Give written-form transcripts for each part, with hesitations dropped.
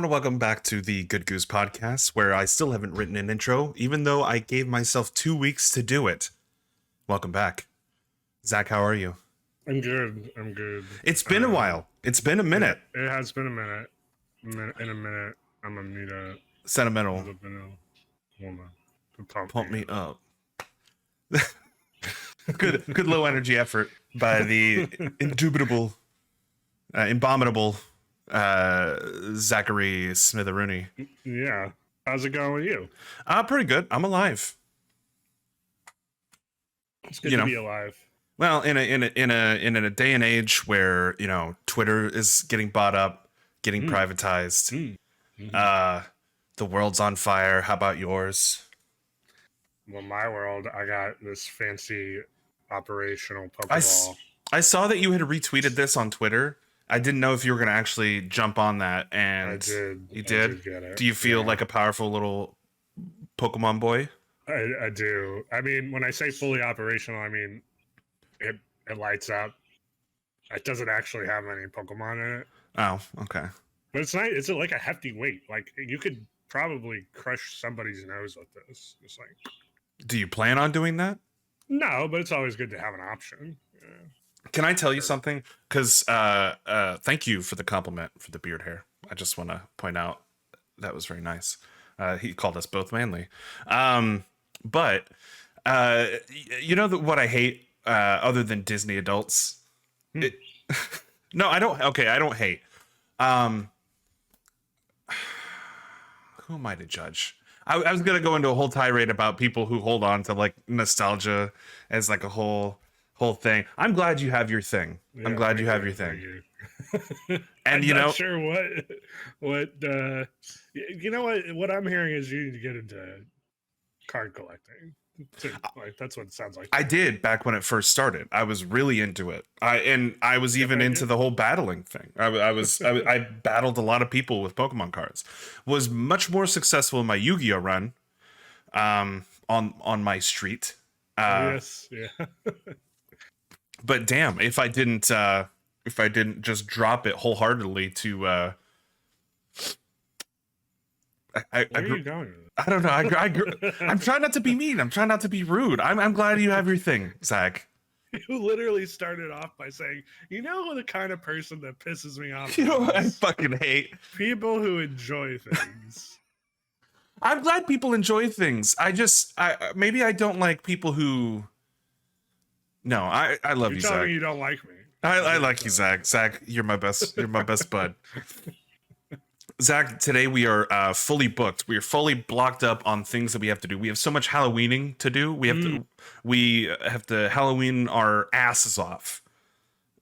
to welcome back to the Good Goose podcast, where I still haven't written an intro, even though I gave myself 2 weeks to do it. Welcome back. Zach, how are you? I'm good. I'm good. It's been a while. It's been a minute. It has been a minute. In a minute, I'm gonna need a Sentimental. woman to Pump me up. Good low energy effort by the abominable Zachary Smitherooney. Yeah. How's it going with you? Pretty good. I'm alive. It's good to be alive. Well, in a day and age where, Twitter is getting bought up, getting privatized. The world's on fire. How about yours? Well, my world, I got this fancy operational Pokeball. I saw that you had retweeted this on Twitter. I didn't know if you were going to actually jump on that, and I did. You did? I did get it. Do you feel like a powerful little Pokemon boy? I do. I mean, when I say fully operational, I mean it lights up. It doesn't actually have any Pokemon in it. Oh, okay. But it's nice. It's like a hefty weight. Like you could probably crush somebody's nose with this. It's like. Do you plan on doing that? No, but it's always good to have an option. Yeah. Can I tell you something? Because thank you for the compliment for the beard hair. I just want to point out that was very nice. He called us both manly. But you know what I hate other than Disney adults? No, I don't. Okay, I don't hate. Who am I to judge? I was gonna go into a whole tirade about people who hold on to like nostalgia as like a whole thing. I'm glad you have your thing. Yeah, I'm glad you have your thing. And I'm not sure what what I'm hearing is you need to get into card collecting. Like that's what it sounds like. I did back when it first started. I was really into it. I was even into the whole battling thing. I battled a lot of people with Pokemon cards. Was much more successful in my Yu-Gi-Oh run, on my street. Yes, yeah. But damn, if I didn't just drop it wholeheartedly to Where are you going? I don't know. I'm trying not to be mean. I'm trying not to be rude. I'm glad you have your thing, Zach. You literally started off by saying, you know the kind of person that pisses me off? You know what I fucking hate? People who enjoy things. I'm glad people enjoy things. Maybe I don't like people who... No, I love you, Zach. You're telling me you don't like me. I like you, Zach. Zach, you're my best bud. Zach, today we are fully booked. We are fully blocked up on things that we have to do. We have so much Halloweening to do. We have to Halloween our asses off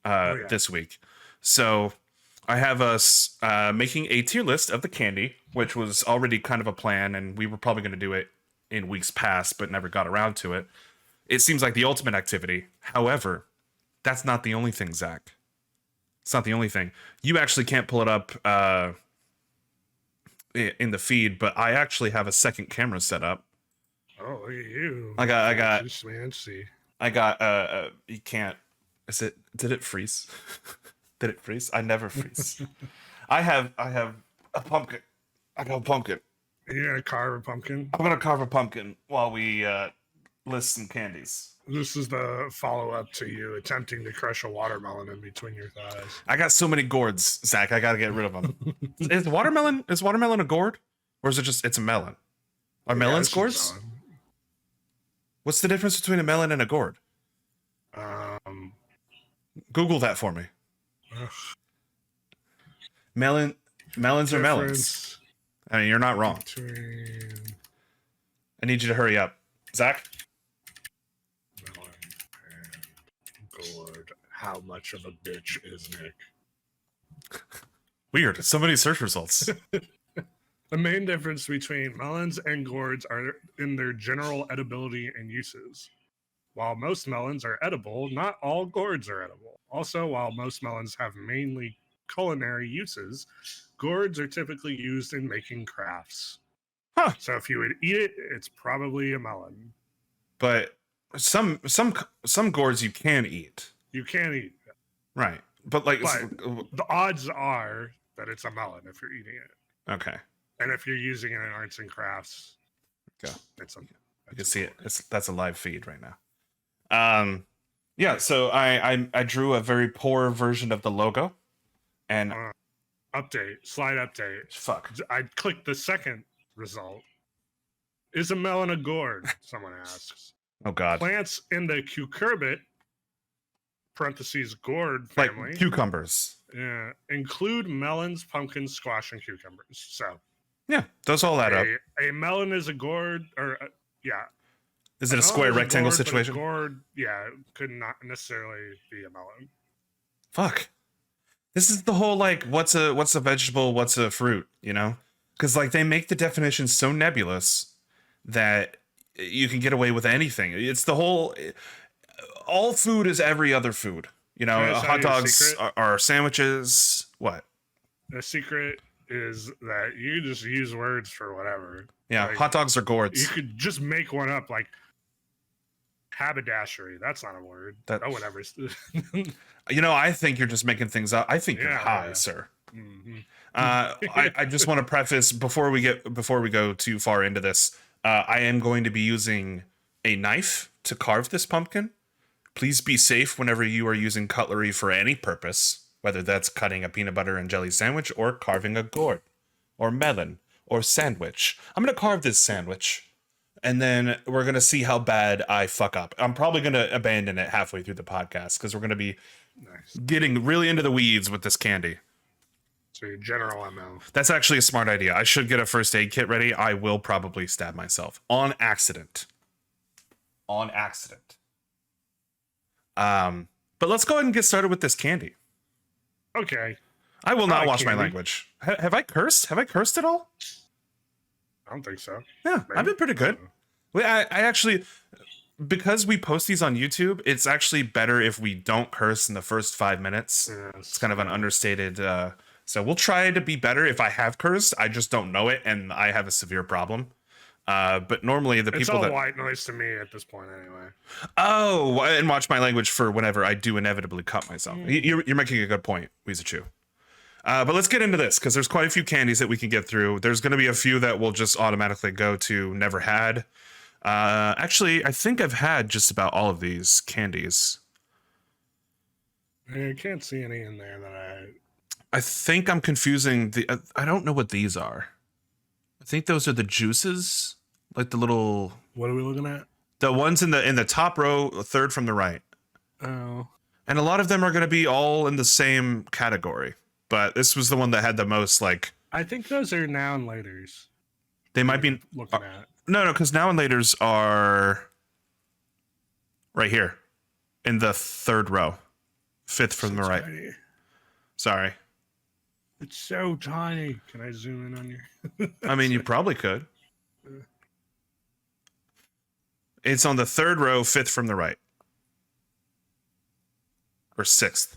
this week. So I have us making a tier list of the candy, which was already kind of a plan, and we were probably going to do it in weeks past, but never got around to it. It seems like the ultimate activity. However, that's not the only thing, Zach. It's not the only thing. You actually can't pull it up in the feed, but I actually have a second camera set up. Oh, look at you. I got fancy. I got you can't. Did it freeze? Did it freeze? I never freeze. I have a pumpkin. I got a pumpkin. Are you gonna carve a pumpkin? I'm gonna carve a pumpkin while we list some candies. This is the follow-up to you attempting to crush a watermelon in between your thighs. I got so many gourds, Zach. I gotta get rid of them. Is watermelon a gourd, or is it just it's a melon? Are melons gourds? What's the difference between a melon and a gourd? Google that for me. Melons are melons. I mean, you're not wrong. I need you to hurry up, Zach. Gourd. How much of a bitch is Nick? Weird. So many search results. The main difference between melons and gourds are in their general edibility and uses. While most melons are edible, not all gourds are edible. Also, while most melons have mainly culinary uses, gourds are typically used in making crafts. Huh. So if you would eat it, it's probably a melon. But some gourds you can eat. You can eat. Right. But the odds are that it's a melon if you're eating it. Okay. And if you're using it in arts and crafts, Go. it's a, You can see it. That's a live feed right now. Yeah. So I drew a very poor version of the logo, and slide update. fuck. I clicked the second result. Is a melon a gourd? Someone asks. Oh God. Plants in the cucurbit (parentheses gourd) family, like cucumbers. include melons, pumpkins, squash, and cucumbers. So yeah, those all add up. A melon is a gourd, or yeah. Is it a square rectangle gourd, situation? But a gourd, yeah, could not necessarily be a melon. Fuck. This is the whole like, what's a vegetable, what's a fruit, you know? Because like they make the definition so nebulous that you can get away with anything. It's the whole. All food is every other food. You know, hot dogs are sandwiches. What? The secret is that you just use words for whatever. Yeah, like, hot dogs are gourds. You could just make one up, like haberdashery. That's not a word. No one ever. You know, I think you're just making things up. I think you're high, sir. Mm-hmm. I just want to preface before we go too far into this. I am going to be using a knife to carve this pumpkin. Please be safe whenever you are using cutlery for any purpose, whether that's cutting a peanut butter and jelly sandwich or carving a gourd or melon or sandwich. I'm going to carve this sandwich, and then we're going to see how bad I fuck up. I'm probably going to abandon it halfway through the podcast because we're going to be getting really into the weeds with this candy. So your general MO. That's actually a smart idea. I should get a first aid kit ready. I will probably stab myself on accident. On accident. But let's go ahead and get started with this candy. Okay. I will not watch my language. Have I cursed? Have I cursed at all? I don't think so. Yeah, maybe. I've been pretty good. I actually, because we post these on YouTube, it's actually better if we don't curse in the first 5 minutes. Yes. It's kind of an understated. So we'll try to be better. If I have cursed, I just don't know it, and I have a severe problem. But normally the it's people all white noise to me at this point anyway. Oh, and watch my language for whenever I do inevitably cut myself. You're making a good point, Weezachu. But let's get into this because there's quite a few candies that we can get through. There's going to be a few that will just automatically go to never had. Actually, I think I've had just about all of these candies. I can't see any in there that I think I'm confusing the. I don't know what these are. I think those are the juices, like the little. What are we looking at? The ones in the top row, third from the right. Oh. And a lot of them are going to be all in the same category, but this was the one that had the most like. I think those are now and laters. They might be looking at. No, because now and laters are right here in the third row, fifth from the right. Tiny. Sorry. It's so tiny. Can I zoom in on you? I mean, you probably could. It's on the third row, fifth from the right. Or sixth.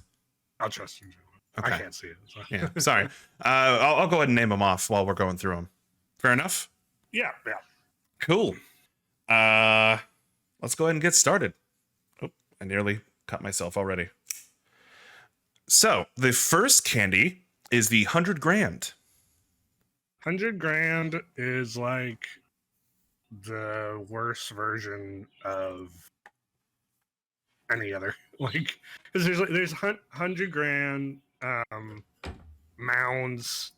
I'll trust you. Okay. I can't see it. So. Yeah, sorry. I'll go ahead and name them off while we're going through them. Fair enough? Yeah. Cool. Let's go ahead and get started. Oh, I nearly cut myself already. So, the first candy is the 100 grand. 100 grand is like the worst version of any other. Like, because there's 100 grand mounds,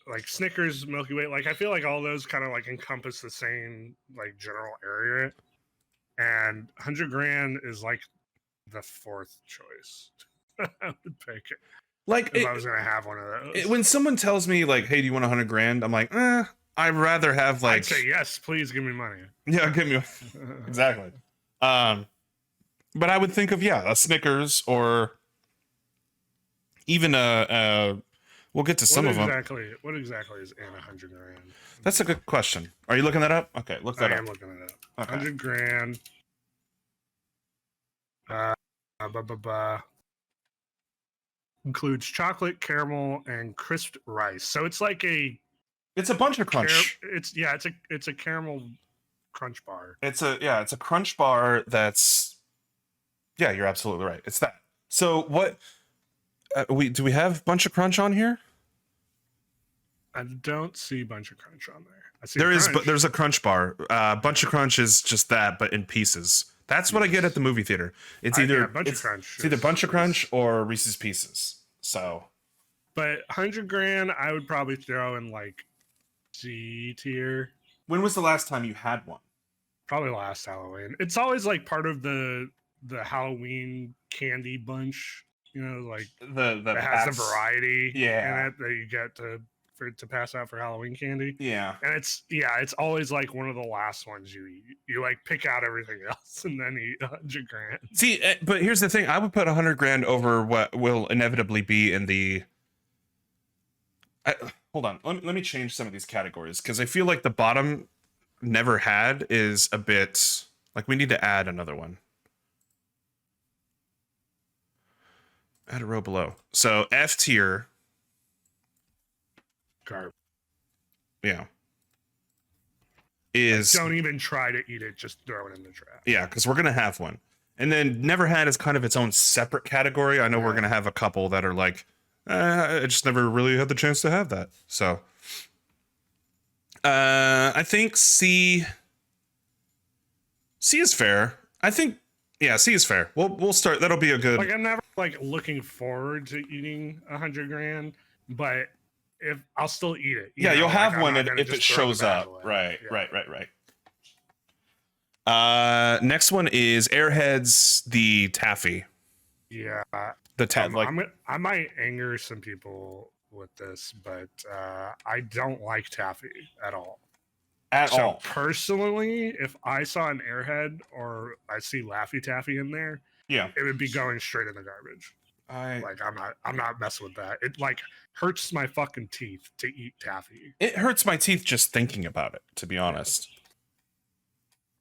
like Snickers, Milky Way. Like, I feel like all those kind of like encompass the same like general area, and 100 grand is like the fourth choice. I would pick it. Like, if I was gonna have one of those. When someone tells me like, "Hey, do you want 100 grand?" I'm like, I'd rather have like. I'd say yes, please give me money. Yeah, give me exactly. But I would think of a Snickers or even we'll get to some of them. What exactly is in 100 grand? That's a good question. Are you looking that up? Okay, look that up. I am looking it up. Okay. 100 grand. Includes chocolate, caramel, and crisped rice. So it's like it's a bunch of crunch. It's a caramel crunch bar. It's a crunch bar that's. Yeah, you're absolutely right. It's that. So what? do we have Bunch of Crunch on here? I don't see Bunch of Crunch on there. I see There is, Crunch. but there's a Crunch bar. Bunch of Crunch is just that, but in pieces. That's what I get at the movie theater. It's either Bunch of Crunch. It's either Bunch of Crunch or Reese's Pieces. So, but 100 grand, I would probably throw in like C tier. when was the last time you had one? Probably last Halloween. It's always like part of the Halloween candy bunch. You know, like The that has the variety. Yeah. in it that you get to pass out for Halloween candy. Yeah. And it's always like one of the last ones you eat. You like pick out everything else and then eat 100 grand. See, but here's the thing: I would put 100 grand over what will inevitably be in the. Hold on, let me change some of these categories because I feel like the bottom never had is a bit like we need to add another one. Add a row below. So F tier. Carb. Yeah. Is Don't even try to eat it, just throw it in the trash. yeah, because we're gonna have one. And then never had is kind of its own separate category. I know we're gonna have a couple that are like, I just never really had the chance to have that. So I think C is fair. I think C is fair. We'll start. That'll be a good. Like I'm never like looking forward to eating 100 grand, but if I'll still eat it. Yeah, you'll have one if it just throw the shows bag up. away. Right, Yeah. right. Next one is Airheads the Taffy. Yeah. I might anger some people with this, but I don't like taffy at all. So personally, if I saw an Airhead or I see Laffy Taffy in there, Yeah. it would be going straight in the garbage. I'm not messing with that. It like hurts my fucking teeth to eat taffy. It hurts my teeth just thinking about it, to be honest.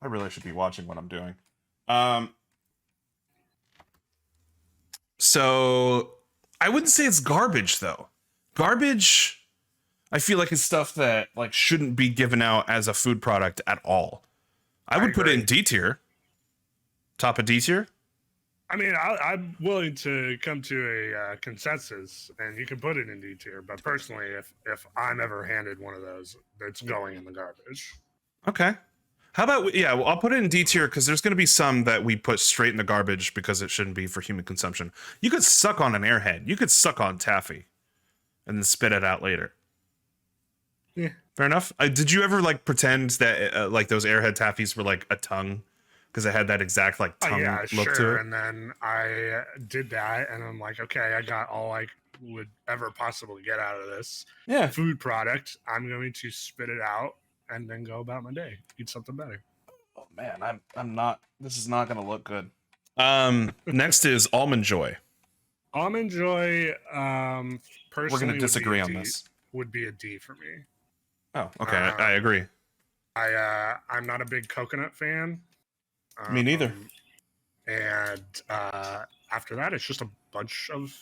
I really should be watching what I'm doing. So I wouldn't say it's garbage though. Garbage, I feel like is stuff that like shouldn't be given out as a food product at all. I would put it in D tier. Top of D tier. I mean, I'm willing to come to a consensus, and you can put it in D tier. But personally, if I'm ever handed one of those, it's going in the garbage. Okay. How about I'll put it in D tier because there's going to be some that we put straight in the garbage because it shouldn't be for human consumption. You could suck on an Airhead. You could suck on taffy, and then spit it out later. Yeah. Fair enough. Did you ever like pretend that like those Airhead taffies were like a tongue? Because it had that exact like tongue look to it. And then I did that, and I'm like, okay, I got all I would ever possibly get out of this food product. I'm going to spit it out and then go about my day. Eat something better. Oh man, I'm not. This is not going to look good. Next is Almond Joy. Almond Joy. Personally, we're going to disagree on this. Would be a D for me. Oh, okay. I agree. I'm not a big coconut fan. Me neither. And after that, it's just a bunch of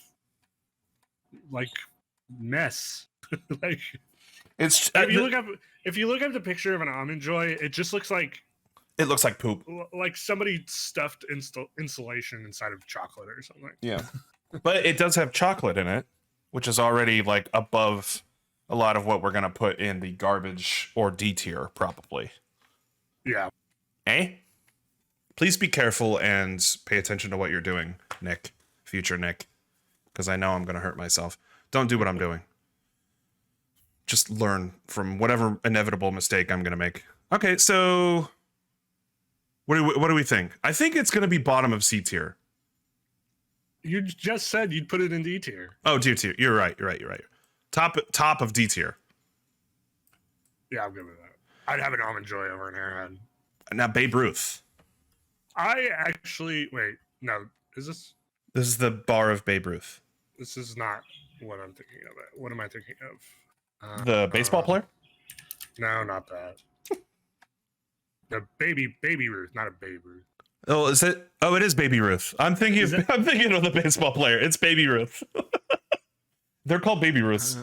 like mess. Like it's if you look up the picture of an Almond Joy, it just looks like poop. Like somebody stuffed insulation inside of chocolate or something. Yeah, but it does have chocolate in it, which is already like above a lot of what we're gonna put in the garbage or D tier, probably. Yeah. Please be careful and pay attention to what you're doing, Nick. Future Nick. Because I know I'm going to hurt myself. Don't do what I'm doing. Just learn from whatever inevitable mistake I'm going to make. Okay, so... What do we think? I think it's going to be bottom of C tier. You just said you'd put it in D tier. Oh, D tier. You're right. Top of D tier. Yeah, I'm good with that. I'd have an Almond Joy over an Airhead. Now, Babe Ruth. I actually wait. No, is this? This is the bar of Babe Ruth. This is not what I'm thinking of. What am I thinking of? The baseball player? No, not that. The baby Ruth, not a Babe Ruth. Oh, is it? Oh, it is Baby Ruth. I'm thinking of the baseball player. It's Baby Ruth. They're called Baby Ruths.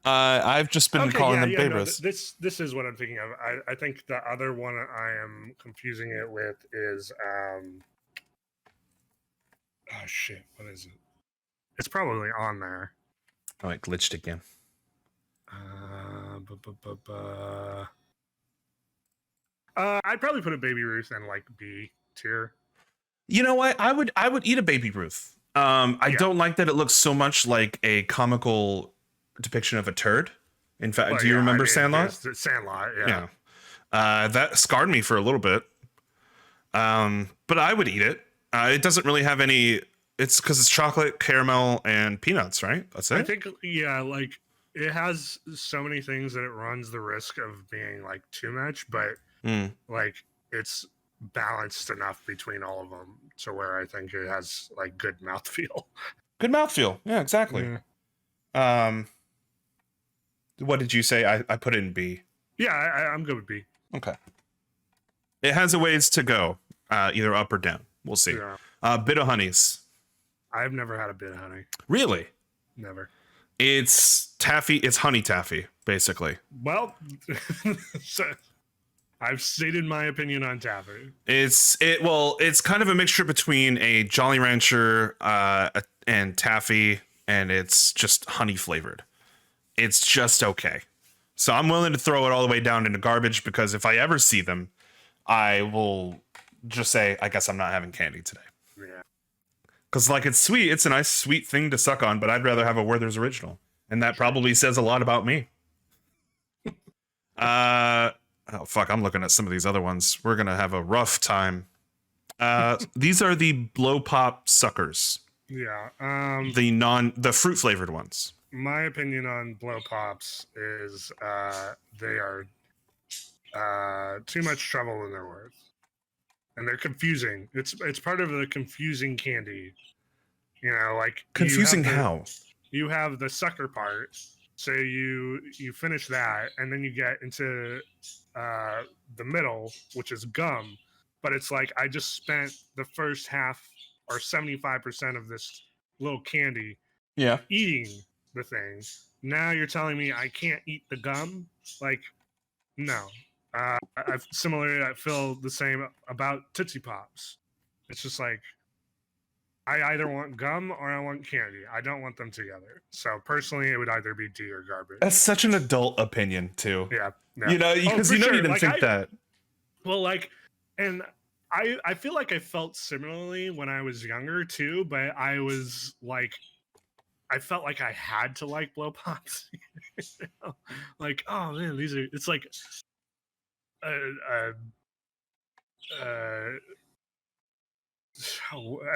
I've just been calling them Babe Ruths. This is what I'm thinking of. I think the other one I am confusing it with is oh shit, what is it? It's probably on there. Oh, it glitched again. I'd probably put a Baby Ruth in like B tier. You know what? I would eat a Baby Ruth. I don't like that it looks so much like a comical depiction of a turd. In fact, do you remember Sandlot? Sandlot, yeah. That scarred me for a little bit. But I would eat it. It doesn't really have any. It's because it's chocolate, caramel, and peanuts, right? That's it. I think, yeah, like it has so many things that it runs the risk of being like too much, but like it's balanced enough between all of them to where I think it has like good mouthfeel. Good mouthfeel. Yeah, exactly. Yeah. What did you say? I put it in B. Yeah, I'm good with B. Okay. It has a ways to go, either up or down. We'll see. Yeah. Bit of honeys. I've never had a bit of honey. Really? Never. It's taffy. It's honey taffy, basically. Well, so I've stated my opinion on taffy. It's kind of a mixture between a Jolly Rancher and taffy, and it's just honey flavored. It's just okay. So I'm willing to throw it all the way down into garbage, because if I ever see them, I will just say, I guess I'm not having candy today. Yeah. Because like it's sweet, it's a nice sweet thing to suck on, but I'd rather have a Werther's Original, and that probably says a lot about me. Oh fuck, I'm looking at some of these other ones. We're gonna have a rough time. These are the blow pop suckers. Yeah. The fruit flavored ones. My opinion on blow pops is they are too much trouble in their worth. And they're confusing. It's part of the confusing candy. You know, like confusing how? You have the sucker part. So you finish that, and then you get into the middle, which is gum. But it's like I just spent the first half or 75% of this little candy eating the thing. Now you're telling me I can't eat the gum? Like, no. I feel the same about Tootsie Pops. It's just like I either want gum or I want candy. I don't want them together. So personally, it would either be D or garbage. That's such an adult opinion too. Yeah. You know, because you didn't like, think that. Well, like, and I feel like I felt similarly when I was younger too, but I was like, I felt like I had to like blow pops. You know? Like, oh man, it's like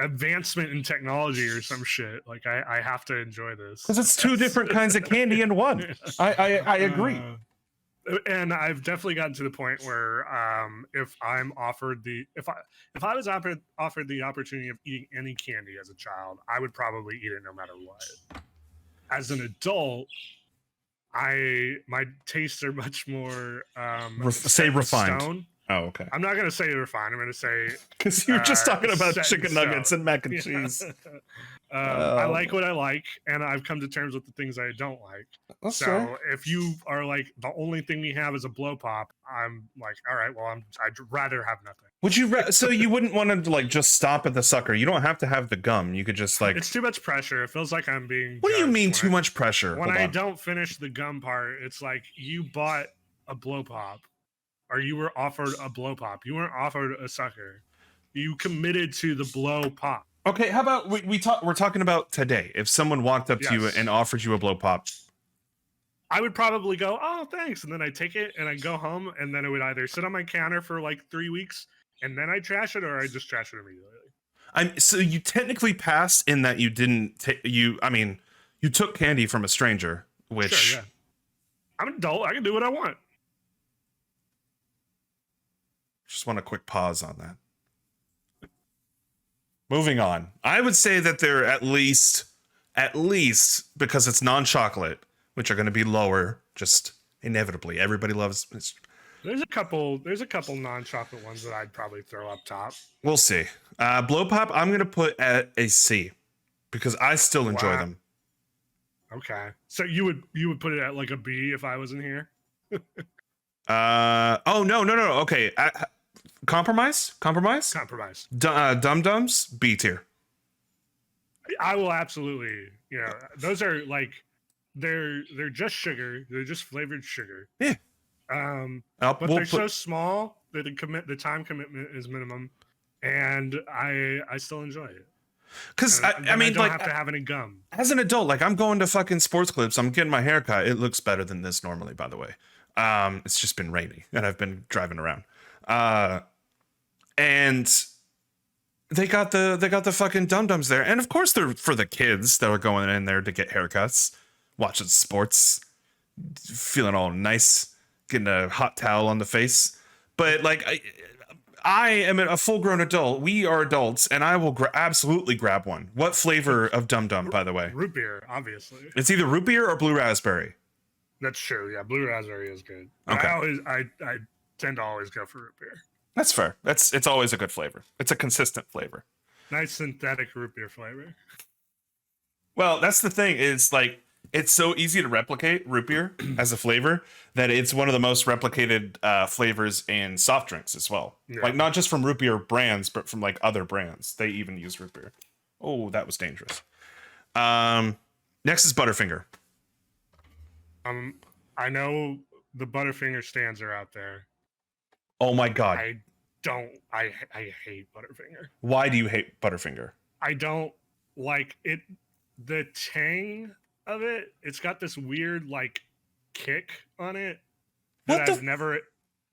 advancement in technology or some shit. Like I have to enjoy this because it's two different kinds of candy in one. I agree. And I've definitely gotten to the point where if I'm offered if I was offered the opportunity of eating any candy as a child, I would probably eat it no matter what. As an adult, my tastes are much more refined. Stone. Oh, okay. I'm not gonna say refined. I'm gonna say because you're just talking about chicken nuggets and mac and cheese. I like what I like, and I've come to terms with the things I don't like. That's so fair. If you are like the only thing we have is a blow pop, I'm like, all right, well, I'd rather have nothing. Would you? So you wouldn't want to like just stop at the sucker? You don't have to have the gum. You could just like. It's too much pressure. It feels like I'm being. What do you mean too much pressure? When I don't finish the gum part, it's like you bought a blow pop. Or you were offered a blow pop. You weren't offered a sucker. You committed to the blow pop. Okay, how about we're talking about today. If someone walked up to you and offered you a blow pop, I would probably go, "Oh, thanks," and then I take it and I go home, and then it would either sit on my counter for like 3 weeks, and then I trash it, or I just trash it immediately. So you technically passed in that you didn't you took candy from a stranger, which sure, yeah. I'm an adult. I can do what I want. Just want a quick pause on that. Moving on. I would say that they're at least because it's non-chocolate, which are going to be lower, just inevitably. Everybody loves. There's a couple non-chocolate ones that I'd probably throw up top. We'll see. Blow pop, I'm going to put at a C because I still enjoy them. Okay, so you would put it at like a B if I wasn't here. Oh no. Okay. Compromise. Dum Dum Dums, B tier. I will absolutely. You know, those are like they're just sugar. They're just flavored sugar. Yeah. But We'll they're so small that the time commitment is minimum, and I still enjoy it. Because I I mean, don't like, have to have any gum. as an adult, like, I'm going to fucking sports clips. I'm getting my hair cut. It looks better than this normally, by the way. It's just been rainy and I've been driving around. And they got the fucking dum-dums there. And of course they're for the kids that are going in there to get haircuts, watching sports, feeling all nice, getting a hot towel on the face. But like I am a full-grown adult. We are adults, and I will absolutely grab one. What flavor of Dum Dum, by the way? Root beer, obviously. It's either root beer or blue raspberry. That's true. Yeah, blue raspberry is good. Okay. I tend to always go for root beer. That's fair. It's always a good flavor. It's a consistent flavor. Nice synthetic root beer flavor. Well, that's the thing. Is like it's so easy to replicate root beer as a flavor that it's one of the most replicated flavors in soft drinks as well. Yeah. Like not just from root beer brands, but from like other brands. They even use root beer. Oh, that was dangerous. Next is Butterfinger. I know the Butterfinger stands are out there. Oh my god. I hate Butterfinger. Why do you hate Butterfinger? I don't like it. The tang of it, it's got this weird like kick on it that I've never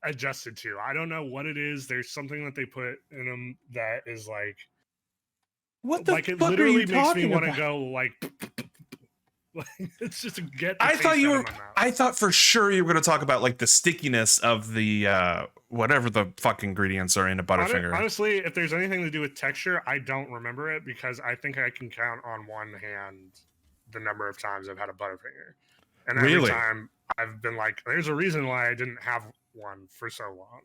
adjusted to. I don't know what it is. There's something that they put in them that is like, what the like fuck it literally are you makes me want to about? go like it's just to get. I thought for sure you were going to talk about like the stickiness of the whatever the fuck ingredients are in a Butterfinger. Honestly, if there's anything to do with texture, I don't remember it because I think I can count on one hand the number of times I've had a Butterfinger, and every time I've been like, "There's a reason why I didn't have one for so long."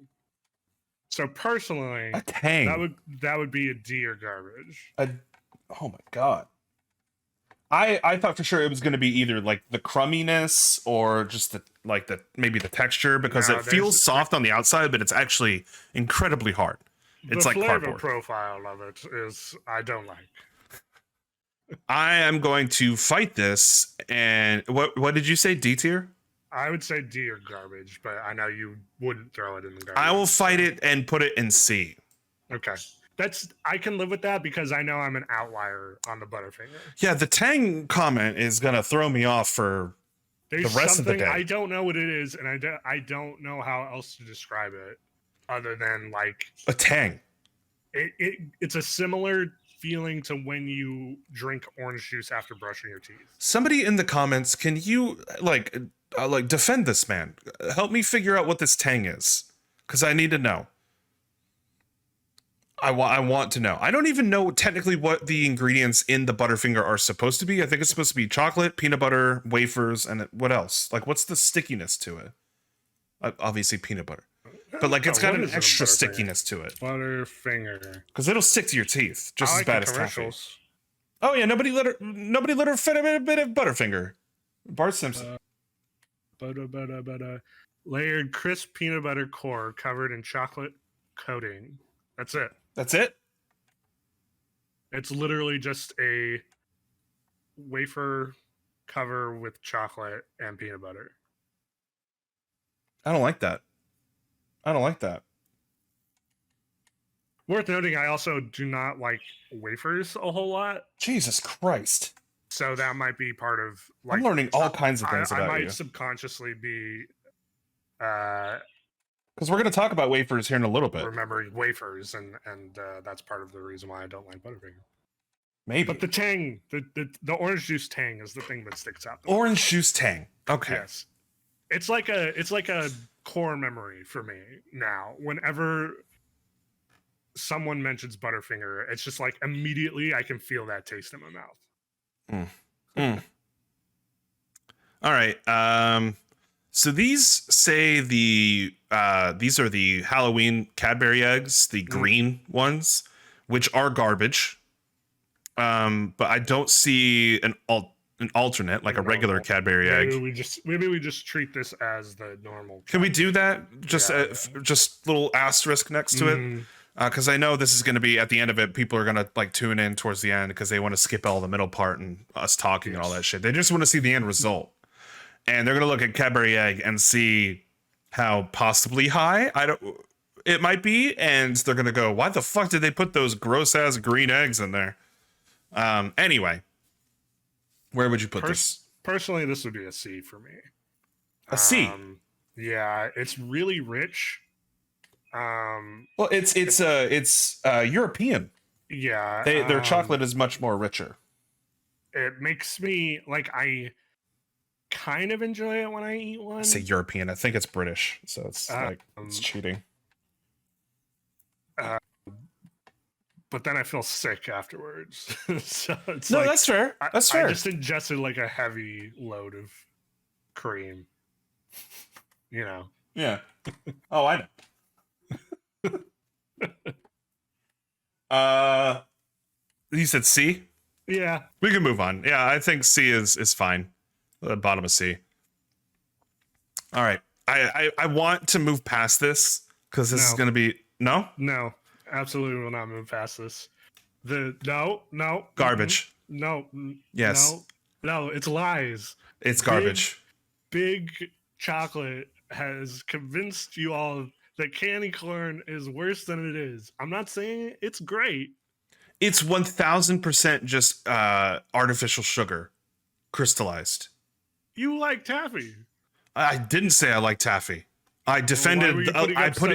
So personally, a tang. that would be a D or garbage. Oh my god. I thought for sure it was going to be either like the crumminess or just maybe the texture because it feels soft on the outside, but it's actually incredibly hard. It's like cardboard. The flavor cardboard. profile of it is I don't like. I am going to fight this, and what did you say? D tier? I would say D or garbage, but I know you wouldn't throw it in the garbage. I will fight it and put it in C. Okay. I can live with that because I know I'm an outlier on the Butterfinger. Yeah, the tang comment is gonna throw me off for the rest of the day. I don't know what it is, and I don't know how else to describe it other than like a tang. It's a similar feeling to when you drink orange juice after brushing your teeth. Somebody in the comments, can you like defend this man? Help me figure out what this tang is, because I need to know. I want to know. I don't even know technically what the ingredients in the Butterfinger are supposed to be. I think it's supposed to be chocolate, peanut butter, wafers, and what else? Like, what's the stickiness to it? Obviously, peanut butter. But like, it's got an extra stickiness to it. Butterfinger. Because it'll stick to your teeth just as bad as taffy. Oh yeah, nobody let her fit a bit of Butterfinger. Bart Simpson. Layered crisp peanut butter core covered in chocolate coating. That's it. That's it? It's literally just a wafer cover with chocolate and peanut butter. I don't like that. Worth noting, I also do not like wafers a whole lot. Jesus Christ. So that might be part of like I'm learning all kinds of things about you. I might subconsciously be because we're going to talk about wafers here in a little bit. Remembering wafers, and that's part of the reason why I don't like Butterfinger. Maybe. But the tang, the orange juice tang is the thing that sticks out. Orange juice tang. Okay. Yes. It's like a core memory for me now. Whenever someone mentions Butterfinger, it's just like immediately I can feel that taste in my mouth. All right. So these say these are the Halloween Cadbury eggs, the green ones, which are garbage. But I don't see an alternate, like a regular Cadbury egg. Maybe we just treat this as the normal. Can we do that? Just little asterisk next to it. Because I know this is going to be at the end of it. People are going to like tune in towards the end because they want to skip all the middle part and us talking and all that shit. They just want to see the end result, and they're going to look at Cadbury egg and see how possibly high it might be, and they're going to go, "Why the fuck did they put those gross ass green eggs in there?" Anyway, where would you put this? Personally, this would be a C for me. A C. Yeah, it's really rich. Well, it's European. Yeah, Their chocolate is much more richer. It makes me like I kind of enjoy it when I eat one. I say European. I think it's British, so it's like it's cheating. But then I feel sick afterwards. So it's no, like, that's fair. That's fair. I just ingested like a heavy load of cream. You know. Yeah. Oh, I know. You said C? Yeah. We can move on. Yeah, I think C is fine. The bottom of C. All right. I want to move past this because this is going to be No, absolutely will not move past this. No. Garbage. No. Yes. No, it's lies. It's garbage. Big chocolate has convinced you all that candy corn is worse than it is. I'm not saying it's great. It's 1000% just artificial sugar, crystallized. You like taffy. I didn't say I like taffy. I defended. I put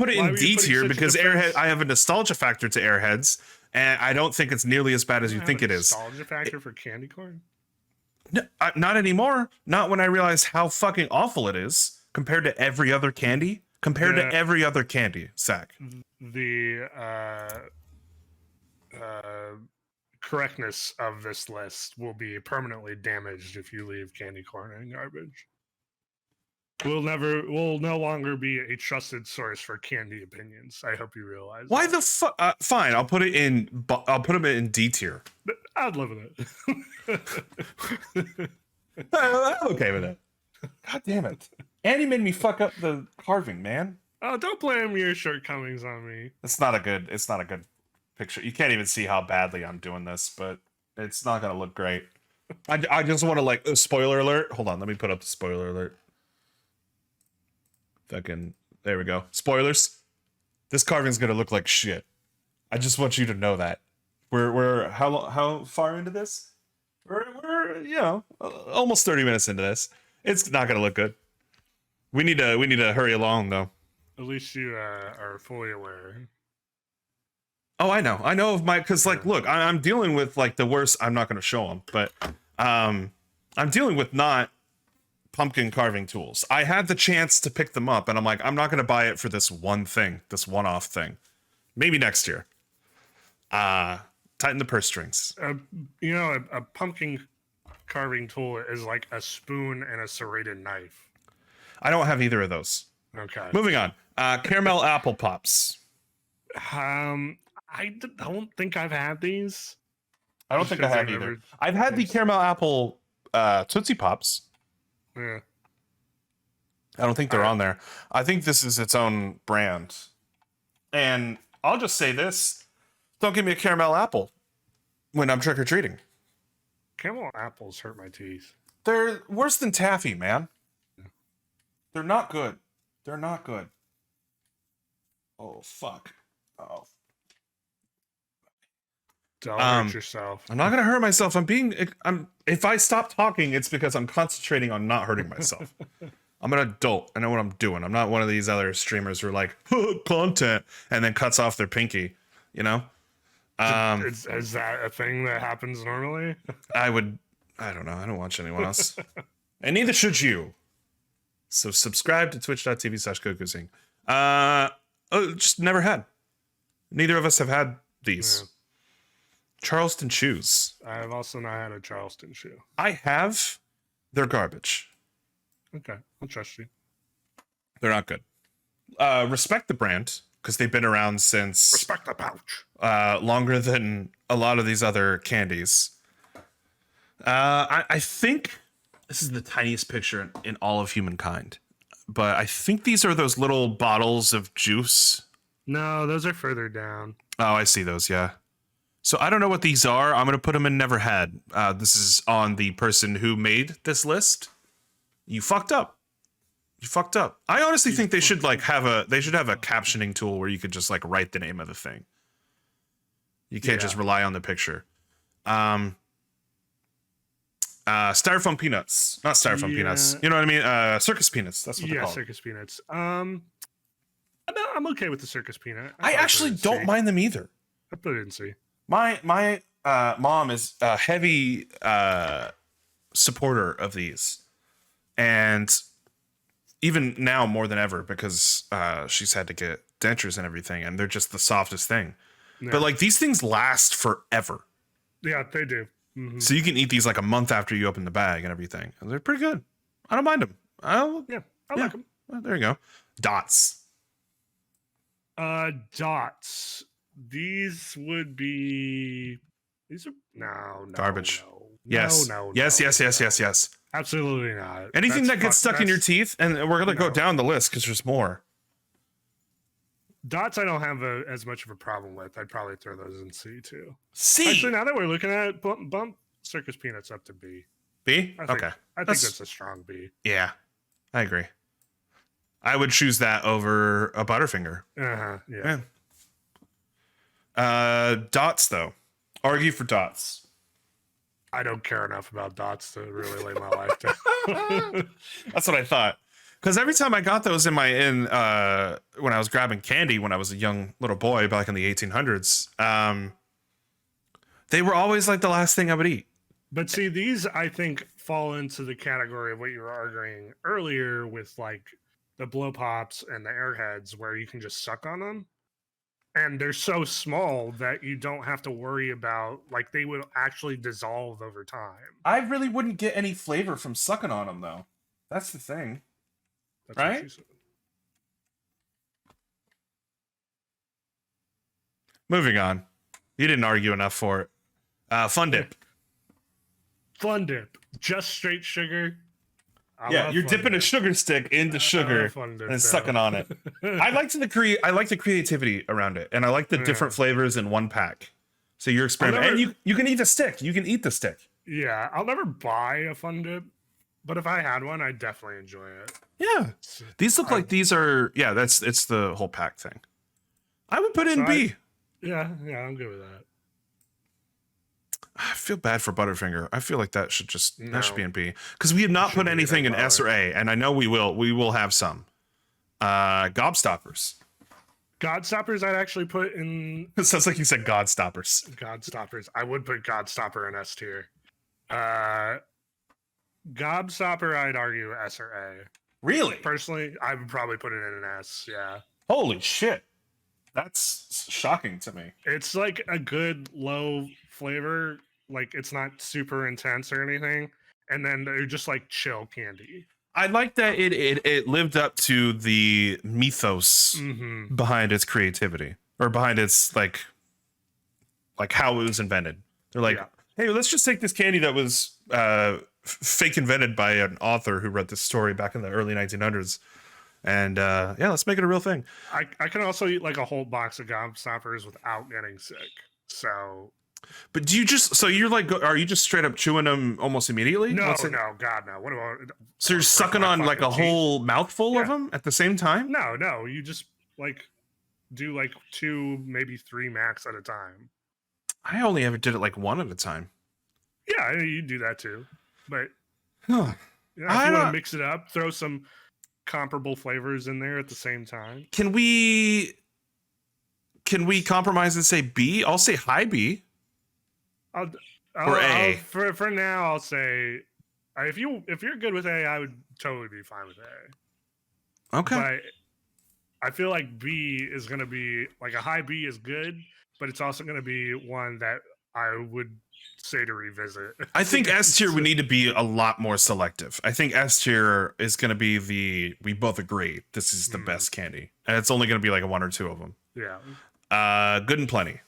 it in D tier because Airhead. I have a nostalgia factor to Airheads, and I don't think it's nearly as bad as you think it is. Nostalgia factor for candy corn? No, not anymore. Not when I realize how fucking awful it is compared to every other candy. Zach. The correctness of this list will be permanently damaged if you leave candy corn in garbage. We'll no longer be a trusted source for candy opinions. I hope you realize. Why that. the fuck? Fine, I'll put it in. I'll put them in D tier. I'd live with it. I'm okay with it. God damn it! Andy made me fuck up the carving, man. Oh, don't blame your shortcomings on me. It's not a good picture. You can't even see how badly I'm doing this, but it's not gonna look great. I just want to like spoiler alert. Hold on, let me put up the spoiler alert. Fucking there we go. Spoilers. This carving's gonna look like shit. I just want you to know that. We're how far into this? We're almost 30 minutes into this. It's not gonna look good. We need to hurry along though. At least you are fully aware. Oh, I know of my, because like, look, I'm dealing with like the worst. I'm not going to show them, but I'm dealing with not pumpkin carving tools. I had the chance to pick them up, and I'm like, I'm not going to buy it for this one-off thing. Maybe next year. Tighten the purse strings. A pumpkin carving tool is like a spoon and a serrated knife. I don't have either of those. Okay. Moving on. Caramel apple pops. I don't think I've had these. I don't think I have either. I've had the caramel apple Tootsie Pops. Yeah. I don't think they're on there. I think this is its own brand. And I'll just say this. Don't give me a caramel apple when I'm trick-or-treating. Caramel apples hurt my teeth. They're worse than taffy, man. They're not good. They're not good. Oh, fuck. Oh. Don't hurt yourself. I'm not gonna hurt myself. If I stop talking, it's because I'm concentrating on not hurting myself. I'm an adult. I know what I'm doing. I'm not one of these other streamers who are like, content, and then cuts off their pinky, you know? Is that a thing that happens normally? I don't know. I don't watch anyone else. And neither should you. So subscribe to twitch.tv/gogoosing. Just never had. Neither of us have had these. Yeah. Charleston shoes. I have also not had a Charleston shoe. I have. They're garbage. Okay, I'll trust you. They're not good. Respect the brand, because they've been around since... Respect the pouch. Longer than a lot of these other candies. I think this is the tiniest picture in all of humankind. But I think these are those little bottles of juice No, those are further down. Oh, I see those. Yeah. So I don't know what these are. I'm gonna put them in never had. This is on the person who made this list. You fucked up. You fucked up. I honestly think they should like have a captioning tool where you could just like write the name of the thing. You can't just rely on the picture. Styrofoam peanuts, not styrofoam peanuts. You know what I mean? Circus peanuts. That's what they're called. Circus peanuts. I'm okay with the circus peanut. I actually don't mind them either. I put it in C. My mom is a heavy supporter of these, and even now more than ever because she's had to get dentures and everything, and they're just the softest thing. Yeah. But like these things last forever. Yeah, they do. Mm-hmm. So you can eat these like a month after you open the bag and everything. And they're pretty good. I don't mind them. I like them. Well, there you go. Dots. Dots. These would be. These are no garbage. No. Yes. No. Yes. Absolutely not. Anything that gets stuck in your teeth, and we're gonna go down the list because there's more. Dots, I don't have as much of a problem with. I'd probably throw those in C too. C. Actually, now that we're looking at it, bump circus peanuts up to B. B. I think that's a strong B. Yeah, I agree. I would choose that over a Butterfinger. Yeah. Dots though. Argue for dots. I don't care enough about dots to really lay my life down. That's what I thought. Because every time I got those when I was grabbing candy when I was a young little boy back in the 1800s, they were always like the last thing I would eat. But see, these I think fall into the category of what you were arguing earlier with like the blow pops and the airheads where you can just suck on them. And they're so small that you don't have to worry about, like, they would actually dissolve over time. I really wouldn't get any flavor from sucking on them, though. That's the thing. That's right? Moving on. You didn't argue enough for it. Fun Dip. Fun Dip. Just straight sugar. You're dipping a sugar stick into sugar and sucking on it. I like the creativity around it, and I like the different flavors in one pack. So you're experimenting, and you can eat the stick. You can eat the stick. Yeah, I'll never buy a Fun Dip, but if I had one, I'd definitely enjoy it. Yeah, these look like these are. Yeah, it's the whole pack thing. I would put in B. Yeah, I'm good with that. I feel bad for Butterfinger. I feel like that should be in B because we have not put anything in S or A, and I know we will. We will have some. Gobstoppers. Godstoppers, I'd actually put in. It sounds like you said Godstoppers. Godstoppers. I would put Godstopper in S tier. Gobstopper, I'd argue S or A. Really? Personally, I would probably put it in an S. Yeah. Holy shit. That's shocking to me. It's like a good low flavor. Like it's not super intense or anything. And then they're just like chill candy. I like that it lived up to the mythos behind its creativity or behind its like how it was invented. They're like, hey, let's just take this candy that was fake invented by an author who wrote this story back in the early 1900s. And let's make it a real thing. I can also eat like a whole box of Gobstoppers without getting sick. So, but do you you're like, are you just straight up chewing them almost immediately? No, God, no. What about? So you're sucking on like a whole mouthful of them at the same time? No. You just like do like 2, maybe 3 max at a time. I only ever did it like 1 at a time. Yeah, you do that too. But if you want to mix it up, throw some comparable flavors in there at the same time. Can we compromise and say B? I'll say high B. Or A. For now, I'll say if you're good with A, I would totally be fine with A. Okay. But I feel like B is going to be like a high B is good, but it's also going to be one that I would say to revisit. I think S tier would need to be a lot more selective. I think S tier is going to be we both agree this is the best candy, and it's only going to be like a 1 or 2 of them. Yeah. Good and plenty.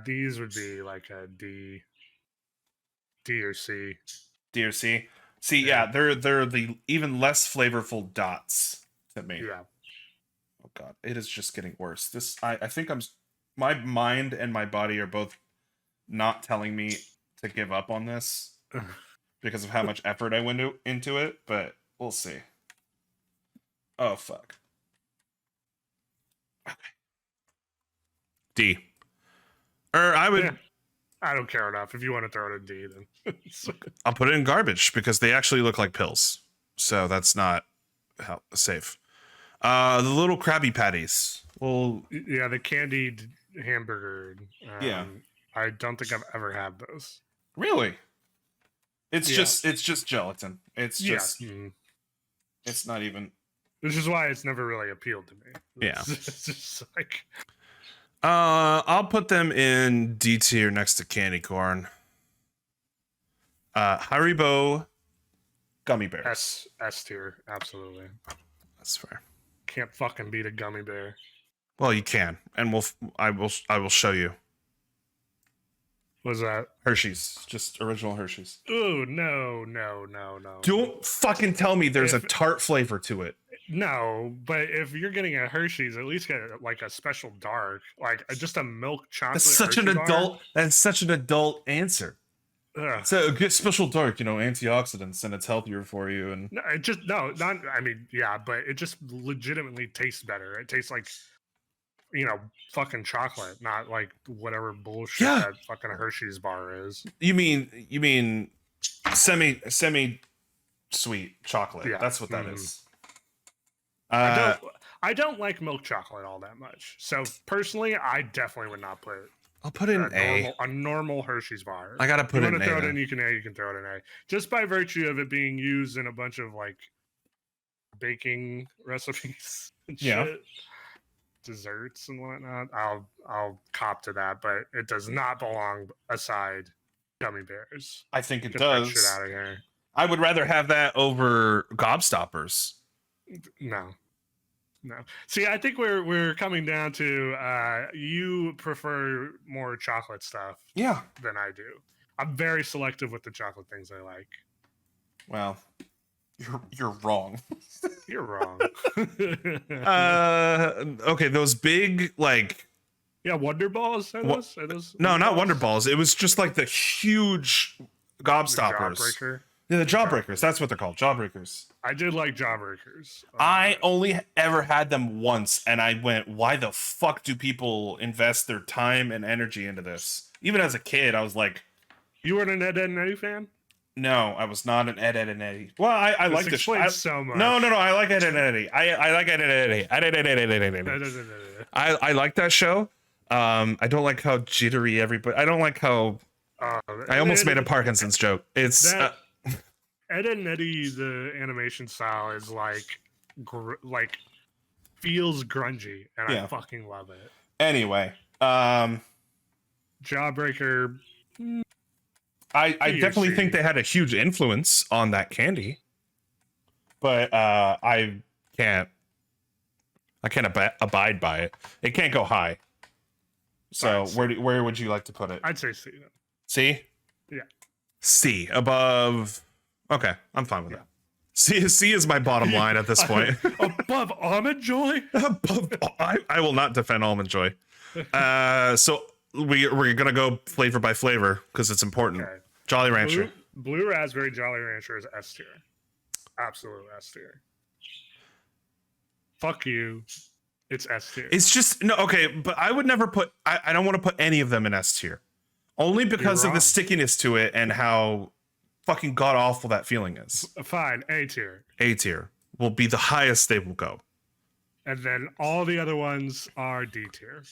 These would be like a D or C. D or C. See, yeah, they're the even less flavorful dots to me. Yeah. Oh god, it is just getting worse. This I think my mind and my body are both not telling me to give up on this because of how much effort I went into it, but we'll see. Oh fuck. Okay. D. I would. Yeah. I don't care enough. If you want to throw it in D, then I'll put it in garbage because they actually look like pills. So that's not safe. The little Krabby Patties. Well, yeah, the candied hamburger. Yeah. I don't think I've ever had those. Really? It's Yeah. just gelatin. It's just it's not even. Which is why it's never really appealed to me. Yeah. It's just like I'll put them in D tier next to candy corn. Haribo gummy bears. S tier, absolutely. That's fair. Can't fucking beat a gummy bear. Well, you can, and I will show you. What's that? Hershey's, just original Hershey's. Ooh, no. Don't fucking tell me there's a tart flavor to it. No, but if you're getting a Hershey's, at least get like a special dark, like just a milk chocolate. That's such Hershey an bar. adult. That's such an adult answer. Ugh. So get special dark, antioxidants, and it's healthier for you. And No, it just not. I mean, yeah, but it just legitimately tastes better. It tastes like, fucking chocolate, not like whatever bullshit that fucking Hershey's bar is. You mean semi sweet chocolate? Yeah. That's what that is. I don't like milk chocolate all that much. So personally, I definitely would not put. I'll put it in a normal Hershey's bar. I gotta put it in A. You want to throw it in, you can throw it in A. Just by virtue of it being used in a bunch of like baking recipes and shit, desserts and whatnot. I'll cop to that, but it does not belong aside gummy bears. I think it Get does. that shit out of here. I would rather have that over Gobstoppers. No. See, I think we're coming down to you prefer more chocolate stuff than I do. I'm very selective with the chocolate things I like. Well, you're wrong. You're wrong. Okay, those big Wonder Balls? Are those no, not Wonder Balls. It was just like the huge Gobstoppers. Jawbreaker. Yeah, the Jawbreakers. That's what they're called. Jawbreakers. I did like Jawbreakers. I only ever had them once, and I went, why the fuck do people invest their time and energy into this? Even as a kid, I was like... You weren't an Ed, Edd n Eddy fan? No, I was not an Ed, Edd n Eddy. Well, I like this. So much. No, I like Ed, Edd n Eddy. I like Ed, Edd n Eddy. I like that show. I don't like how jittery everybody... I don't like how... I almost made a Parkinson's joke. It's... Ed, Edd n Eddy, the animation style is feels grungy, and I fucking love it. Anyway, Jawbreaker. I definitely think they had a huge influence on that candy, but I can't abide by it. It can't go high. So where would you like to put it? I'd say C. Then. C? Yeah. C above. Okay, I'm fine with that. C is my bottom line at this point. Above Almond Joy? I will not defend Almond Joy. So we're gonna go flavor by flavor because it's important. Okay. Jolly Rancher. Blue Raspberry Jolly Rancher is S tier. Absolute S tier. Fuck you. It's S tier. It's just okay, but I would never put. I don't want to put any of them in S tier, only because of the stickiness to it and how fucking god awful that feeling is. Fine, A tier. A tier will be the highest they will go, and then all the other ones are D tier.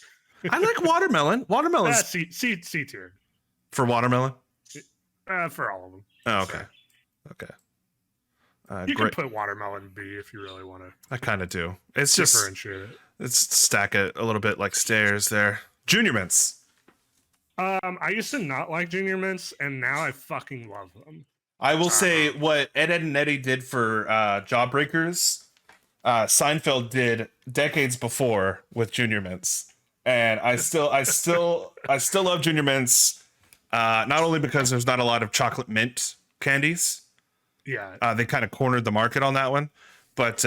I like watermelon. Watermelon C tier for watermelon. For all of them. Oh, okay. Okay. You can put watermelon B if you really want to. I kind of do. It's just differentiate it. Let's stack it a little bit like stairs there. Junior Mints. I used to not like Junior Mints, and now I fucking love them. I will say what Ed, Edd n Eddy did for Jawbreakers, Seinfeld did decades before with Junior Mints, and I still love Junior Mints. Not only because there's not a lot of chocolate mint candies. Yeah. They kind of cornered the market on that one, But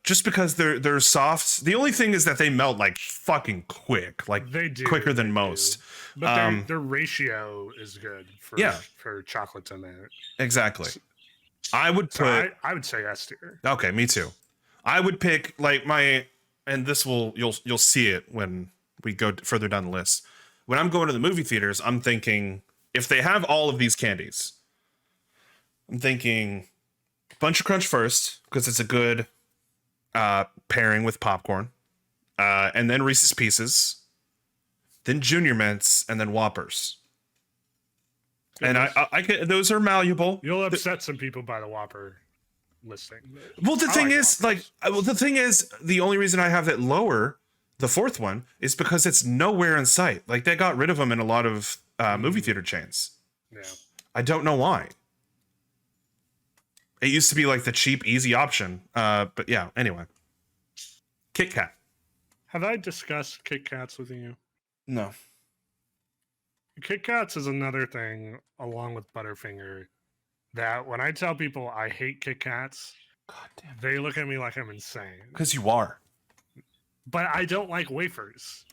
just because they're soft, the only thing is that they melt like fucking quick, like They do quicker than they most. do. But their ratio is good for chocolate to mint. Exactly. I would put. I would say S tier. Okay, me too. I would pick like and this will you'll see it when we go further down the list. When I'm going to the movie theaters, I'm thinking if they have all of these candies, I'm thinking Bunch of Crunch first because it's a good pairing with popcorn, and then Reese's Pieces, then Junior Mints, and then Whoppers. And I can, those are malleable. You'll upset some people by the Whopper listing. Well, the thing is, the only reason I have that lower, the fourth one, is because it's nowhere in sight. Like they got rid of them in a lot of movie theater chains. Yeah. I don't know why. It used to be like the cheap, easy option. But yeah, anyway. Kit Kat. Have I discussed Kit Kats with you? No. Kit Kats is another thing, along with Butterfinger, that when I tell people I hate Kit Kats, God damn. they look at me like I'm insane. Because you are. But I don't like wafers.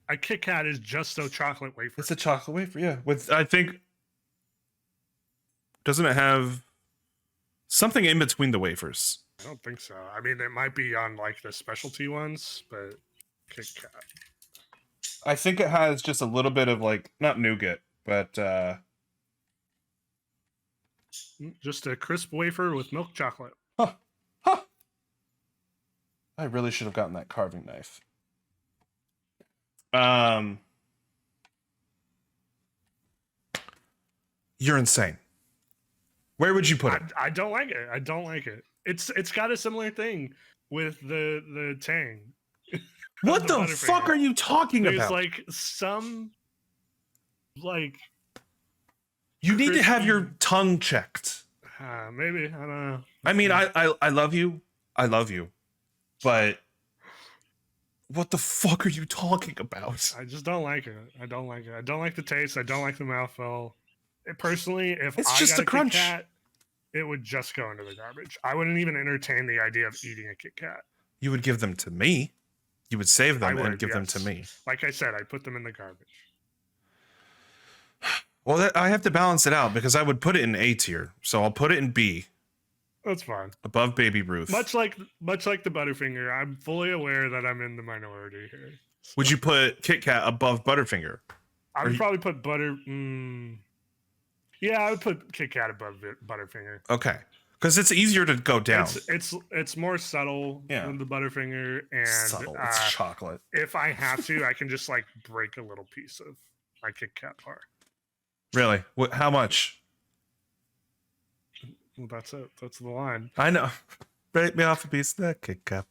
A Kit Kat is just a chocolate wafer. It's a chocolate wafer, yeah. With I think, doesn't it have something in between the wafers? I don't think so. I mean, it might be on like the specialty ones, but Kit Kat. I think it has just a little bit of like not nougat, but just a crisp wafer with milk chocolate. Huh. I really should have gotten that carving knife. You're insane. Where would you put it? I don't like it. I don't like it. It's got a similar thing with the Tang. What the fuck are you talking about? There's like some like you need to have your tongue checked. Maybe, I don't know. I mean, I love you. I love you. But what the fuck are you talking about? I just don't like it. I don't like it. I don't like the taste. I don't like the mouthfeel. Personally, if it's I just got a crunch. Kit Kat, it would just go into the garbage. I wouldn't even entertain the idea of eating a Kit Kat. You would give them to me. You would save them and give them yes. to me. Like I said, I put them in the garbage. Well, I have to balance it out because I would put it in A tier. So I'll put it in B. That's fine. Above Baby Ruth. Much like the Butterfinger, I'm fully aware that I'm in the minority here. So. Would you put Kit Kat above Butterfinger? I would probably put yeah, I would put Kit Kat above Butterfinger. Okay. Because it's easier to go down. It's more subtle than the Butterfinger, and subtle. It's chocolate. If I have to, I can just like break a little piece of my Kit Kat bar. Really? How much? Well, that's it. That's the line. I know. Break me off a piece of that Kit Kat.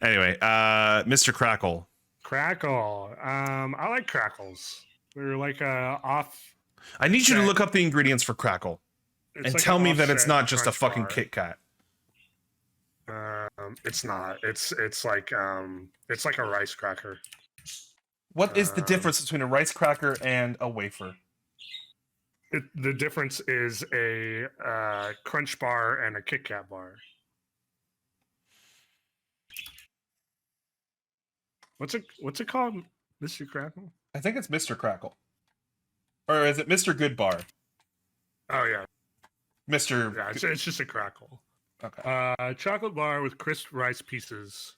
Anyway, Mr. Crackle. Crackle. I like crackles. They're like off. I need you to look up the ingredients for Crackle and tell me that it's not just a fucking Kit Kat. It's not. It's like a rice cracker. What is the difference between a rice cracker and a wafer? The difference is a Crunch bar and a Kit Kat bar. What's it called, Mr. Crackle? I think it's Mr. Crackle. Or is it Mr. Good Bar? Oh yeah, Mr. Yeah, it's just a Crackle. Okay. Chocolate bar with crisp rice pieces.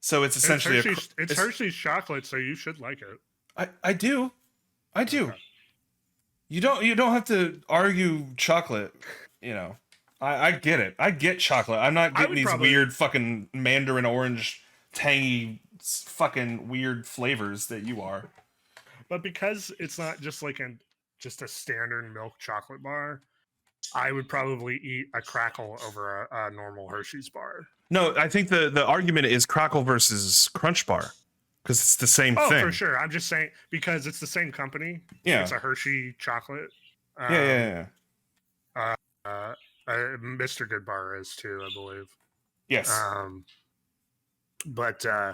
So it's essentially it's Hershey's chocolate, so you should like it. I do. Okay. You don't have to argue chocolate, you know. I get it. I get chocolate. I'm not getting these weird fucking mandarin orange tangy fucking weird flavors that you are. But because it's not just like a standard milk chocolate bar, I would probably eat a Crackle over a normal Hershey's bar. No, I think the argument is Crackle versus Crunch Bar because it's the same thing. Oh, for sure. I'm just saying because it's the same company. Yeah, it's a Hershey chocolate. Yeah. Mr. Good Bar is too, I believe. Yes. But yeah,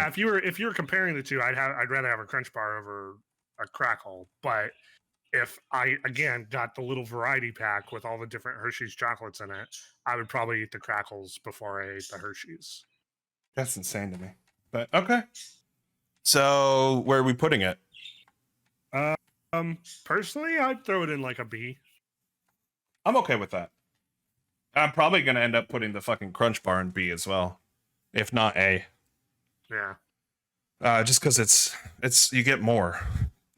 if you were comparing the two, I'd rather have a Crunch Bar over a Crackle. But if I again got the little variety pack with all the different Hershey's chocolates in it, I would probably eat the crackles before I ate the Hershey's. That's insane to me. But okay. So where are we putting it? Personally, I'd throw it in like a B. I'm okay with that. I'm probably gonna end up putting the fucking Crunch Bar in B as well, if not A. Yeah. Just because it's you get more,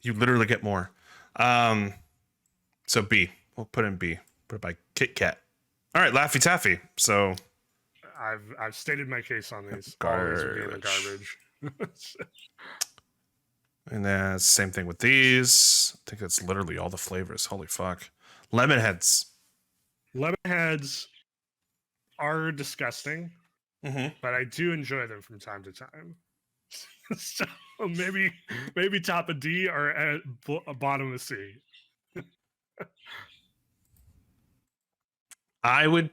you literally get more. So B, we'll put in B. Put it by Kit Kat. All right, Laffy Taffy. So I've stated my case on these. Garbage. Always would be in the garbage. and then same thing with these. I think that's literally all the flavors. Holy fuck. Lemon heads. Lemon heads are disgusting, Mm-hmm. but I do enjoy them from time to time. So maybe top of D or at bottom of C. I would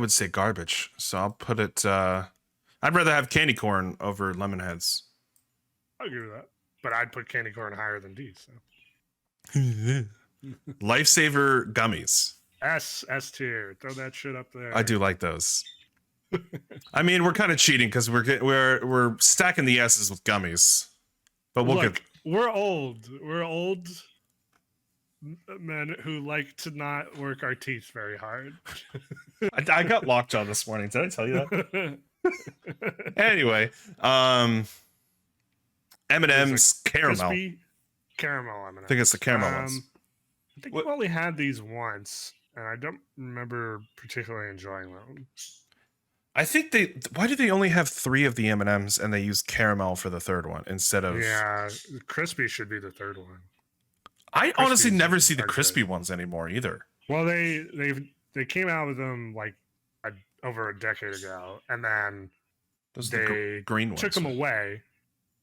say garbage. So I'll put it I'd rather have candy corn over lemon heads. I'll agree with that. But I'd put candy corn higher than D. So Lifesaver gummies. S tier. Throw that shit up there. I do like those. I mean, we're kind of cheating because we're stacking the S's with gummies. But we're old. We're old men who like to not work our teeth very hard. I got lockjaw this morning. Did I tell you that? Anyway, M&M's caramel. Crispy caramel M&M's. I think it's the caramel ones. I think we've only had these once, and I don't remember particularly enjoying them. I think why do they only have 3 of the M&Ms and they use caramel for the third one instead of... Yeah, crispy should be the third one. I honestly never see the crispy ones anymore either. Well, they came out with them like over a decade ago, and then the green ones took them away.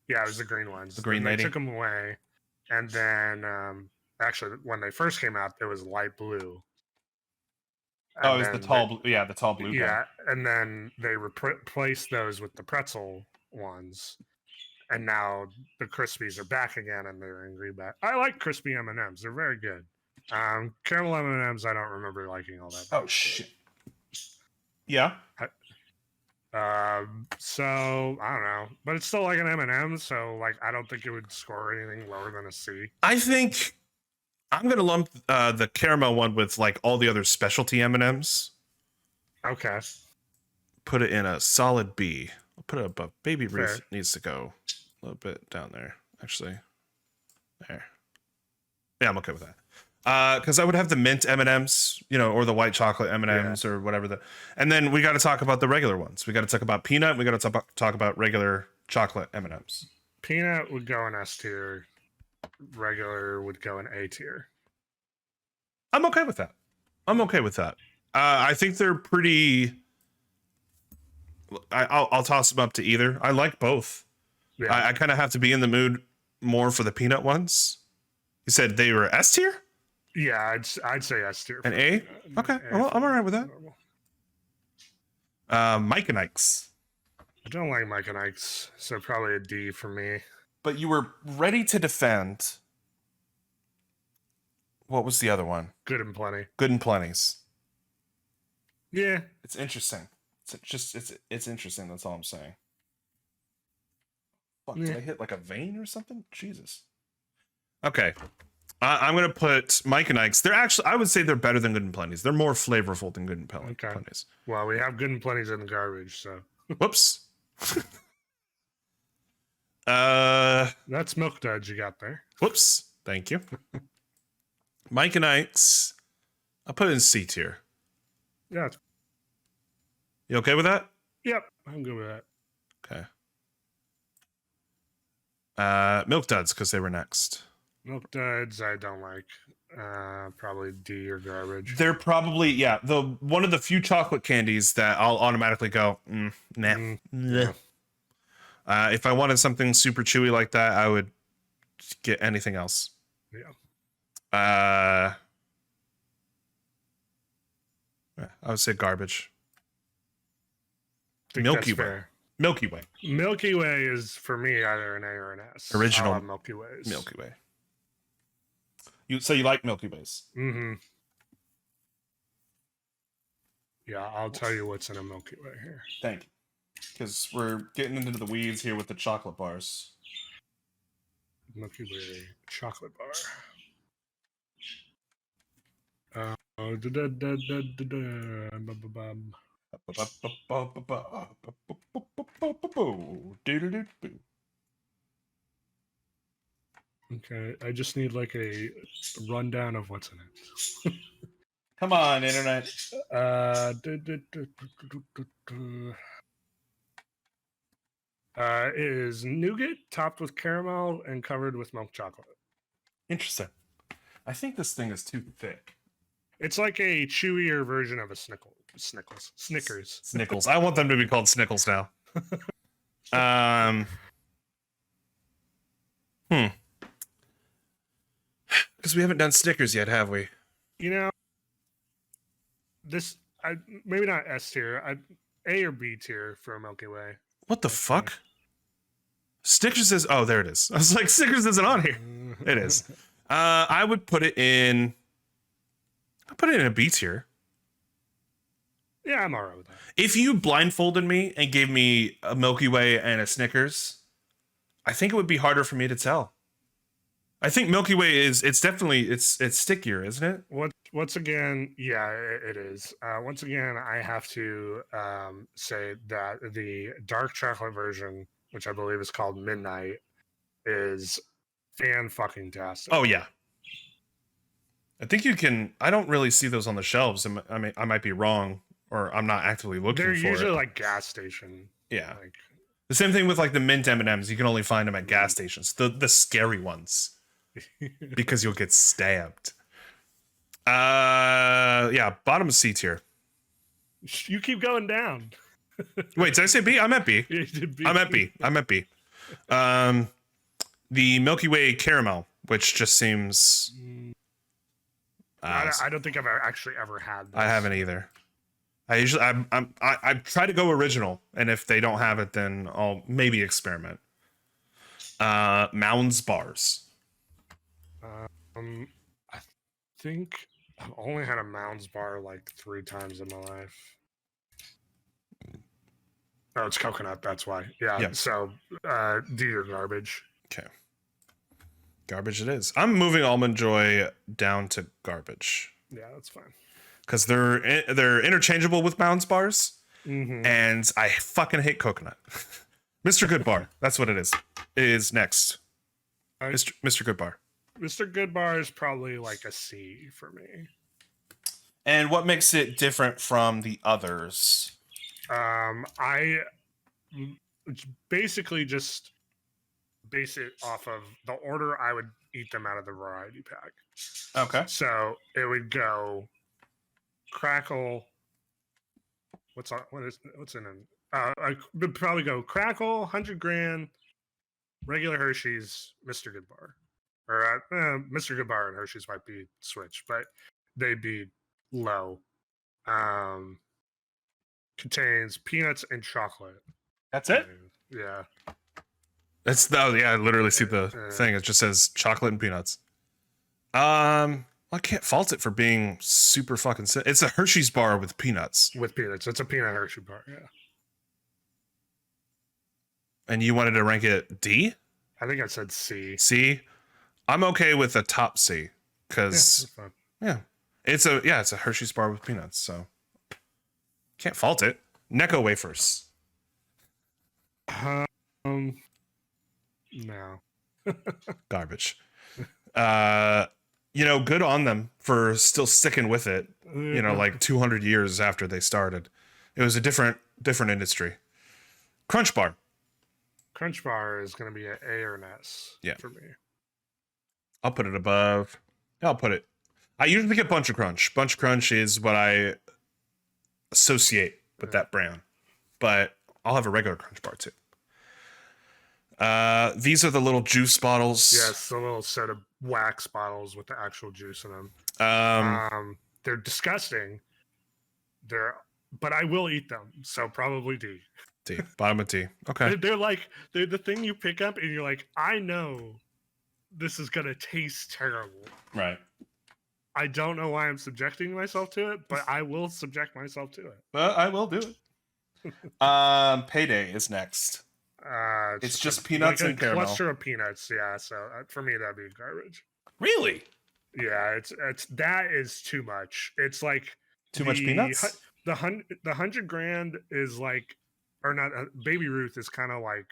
Yeah, it was the green ones. The green lady took them away, and then actually when they first came out, it was light blue. And it was the tall blue. Yeah, the tall blue. Yeah, and then they replaced those with the pretzel ones, and now the Crispies are back again, and they're in greenback. I like crispy M&Ms; they're very good. Caramel M&Ms, I don't remember liking all that. Oh shit. Yeah. So I don't know, but it's still like an M&M, so like I don't think it would score anything lower than a C. I think I'm gonna lump the caramel one with like all the other specialty M&Ms. Okay. Put it in a solid B. I'll put it above. Baby Ruth Fair. needs to go a little bit down there. Actually, there. Yeah, I'm okay with that. Because I would have the mint M&Ms, or the white chocolate M&Ms or whatever. And then we got to talk about the regular ones. We got to talk about peanut. We got to talk about regular chocolate M&Ms. Peanut would go in S tier. Regular would go in A tier. I'm okay with that. I think they're pretty... I'll toss them up to either. I like both. Yeah. I kind of have to be in the mood more for the peanut ones. You said they were S tier? Yeah, I'd say S tier. An A? Okay, I'm all right with that. Mike and Ike's. I don't like Mike and Ike's, so probably a D for me. But you were ready to defend. What was the other one? Good and Plenty. Good and Plenty's. Yeah, it's interesting. It's interesting. That's all I'm saying. Fuck, did I hit like a vein or something? Jesus. Okay. I'm going to put Mike and Ike's. They're actually, I would say they're better than Good and Plenty's. They're more flavorful than Good and Plenty's. Well, we have Good and Plenty's in the garbage, so. Whoops. That's Milk Duds you got there. Whoops. Thank you. Mike and Ike's. I'll put it in C tier. Yeah. You okay with that? Yep, I'm good with that. Okay. Milk Duds, because they were next. Milk Duds, I don't like. Probably D or garbage. They're probably, the one of the few chocolate candies that I'll automatically go, nah. If I wanted something super chewy like that, I would get anything else. Yeah. I would say garbage. Milky Way. Milky Way is for me either an A or an S. Original Milky Ways. Milky Way. you like Milky Ways? Mm-hmm. Yeah, I'll tell you what's in a Milky Way here. Thank you. Because we're getting into the weeds here with the chocolate bars. Milky Way chocolate bar. Bum. Okay, I just need like a rundown of what's in it. Come on, internet. It is nougat topped with caramel and covered with milk chocolate. Interesting. I think this thing is too thick. It's like a chewier version of a Snickers. Snickles. I want them to be called Snickles now. Because we haven't done Snickers yet, have we? You know, this maybe not S tier. A or B tier for a Milky Way. What the fuck? Snickers is... Oh, there it is. I was like, Snickers isn't on here. It is. I would put it in... I'd put it in a B tier. Yeah, I'm alright with that. If you blindfolded me and gave me a Milky Way and a Snickers, I think it would be harder for me to tell. I think Milky Way it's definitely it's stickier, isn't it? Once again, yeah, it is. Once again, I have to say that the dark chocolate version, which I believe is called Midnight, is fan-fucking-tastic. Oh yeah. I think you can. I don't really see those on the shelves. I mean, I might be wrong, or I'm not actively looking for it. They're usually like gas station. Yeah. Like, the same thing with like the mint M&Ms. You can only find them at gas stations. The scary ones, because you'll get stabbed. Yeah, bottom of C tier. you keep going down. Wait, did I say B? I'm at B. I'm at B. I'm at B. The Milky Way caramel, which just seems. I don't think I've actually ever had this. I haven't either. I try to go original, and if they don't have it, then I'll maybe experiment. Mounds bars. I think I've only had a Mounds bar like 3 times in my life. Oh, it's coconut. That's why. Yeah. Yep. So, D or garbage. Okay. Garbage it is. I'm moving Almond Joy down to garbage. Yeah, that's fine. Because they're interchangeable with Mounds bars, Mm-hmm. and I fucking hate coconut. Mr. Good Bar. That's what it is. Is next. Mr. Good Bar. Mr. Good Bar is probably like a C for me. And what makes it different from the others? I basically just base it off of the order I would eat them out of the variety pack. Okay. So it would go Crackle. What's in them? I would probably go Crackle, 100 grand, regular Hershey's, Mr. Good Bar. Or Mr. Good Bar and Hershey's might be switched, but they'd be low. Contains peanuts and chocolate. That's it? Yeah. I literally see the thing. It just says chocolate and peanuts. I can't fault it for being super fucking it's a Hershey's bar with peanuts. With peanuts. It's a peanut Hershey bar, yeah. And you wanted to rank it D? I think I said C. C? I'm okay with a top C. Because it's a Hershey's bar with peanuts, so can't fault it. Necco wafers. No. Garbage. Good on them for still sticking with it. Like 200 years after they started. It was a different industry. Crunch Bar. Crunch Bar is going to be an A or an S for me. I'll put it above. I usually get Bunch of Crunch. Bunch of Crunch is what I associate with that brand. But I'll have a regular Crunch Bar too. These are the little juice bottles. Yes, the little set of wax bottles with the actual juice in them. They're disgusting. But I will eat them, so probably D. D. Bottom of D. Okay. They're the thing you pick up and you're like, I know this is gonna taste terrible. Right. I don't know why I'm subjecting myself to it, but I will subject myself to it. Well, I will do it. Payday is next. It's just peanuts like and a caramel. cluster of peanuts. Yeah, so for me that'd be garbage. Really? Yeah, it's that is too much. It's like Too much peanuts? The 100 grand is like, or not. Baby Ruth is kind of like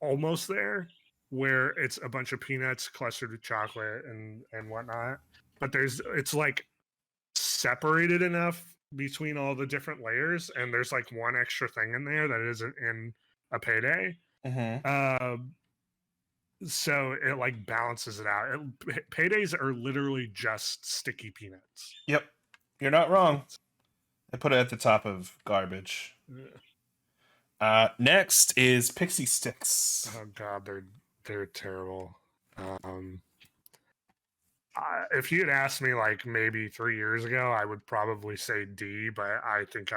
almost there, where it's a bunch of peanuts clustered with chocolate and whatnot. But it's like separated enough between all the different layers, and there's like one extra thing in there that isn't in a Payday. So it like balances it out. Paydays are literally just sticky peanuts. Yep, you're not wrong. I put it at the top of garbage. Next is Pixie Sticks. Oh god, they're terrible. If you had asked me like maybe 3 years ago, I would probably say D, but I think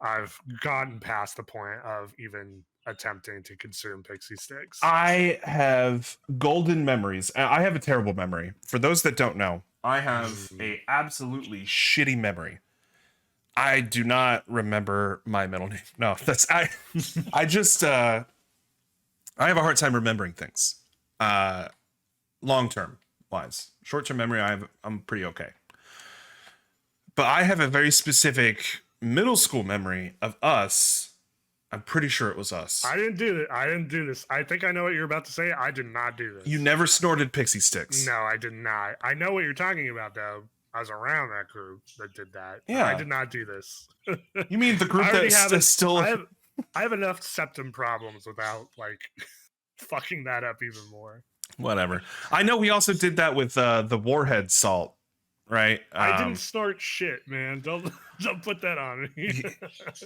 I've gotten past the point of even attempting to consume Pixie Sticks. I have golden memories. I have a terrible memory. For those that don't know, I have a absolutely shitty memory. I do not remember my middle name. No, that's I just I have a hard time remembering things. Long term wise. Short term memory, I'm pretty okay. But I have a very specific middle school memory of us. I'm pretty sure it was us. I didn't do it. I didn't do this. I think I know what you're about to say. I did not do this. You never snorted Pixie Sticks. No, I did not. I know what you're talking about, though. I was around that group that did that. Yeah. I did not do this. You mean the group that's still... I have enough septum problems without, like, fucking that up even more. Whatever. I know we also did that with the Warhead salt, right? I didn't snort shit, man. Don't put that on me.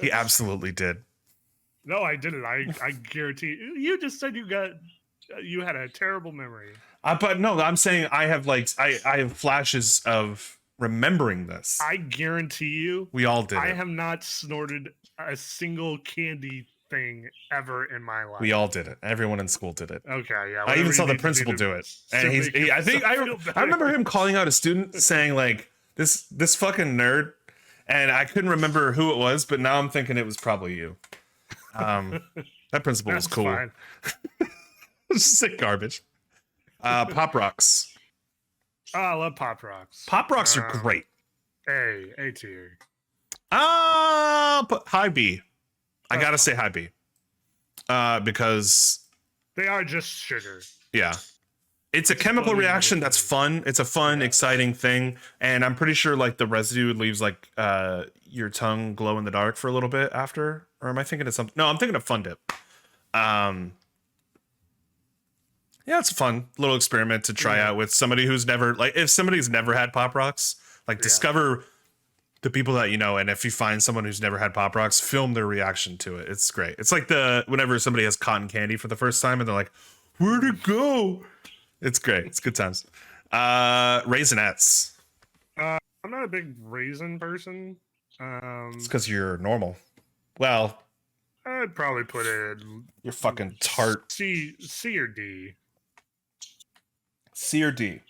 He absolutely did. No, I didn't. I guarantee you just said you had a terrible memory. But no, I'm saying I have I have flashes of remembering this. I guarantee you, we all did. I have not snorted a single candy thing ever in my life. We all did it. Everyone in school did it. Okay, yeah. I even saw the principal do it, and I remember him calling out a student saying like this fucking nerd, and I couldn't remember who it was, but now I'm thinking it was probably you. That principal was cool. Fine. Sick garbage. Pop Rocks. Oh, I love Pop Rocks. Pop Rocks are great. A tier. But high B. I gotta say high B. Because they are just sugar. Yeah. It's a chemical reaction that's fun. It's a fun, exciting thing. And I'm pretty sure like the residue leaves like your tongue glow in the dark for a little bit after. Or am I thinking of something? No, I'm thinking of Fun Dip. Yeah, it's a fun little experiment to try out with somebody who's never, like, if somebody's never had Pop Rocks, like, discover the people that you know, and if you find someone who's never had Pop Rocks, film their reaction to it. It's great. It's like whenever somebody has cotton candy for the first time, and they're like, where'd it go? It's great. It's good times. Raisinets. I'm not a big raisin person. It's because you're normal. Well, I'd probably put it. You're fucking tart. C or D. C or D.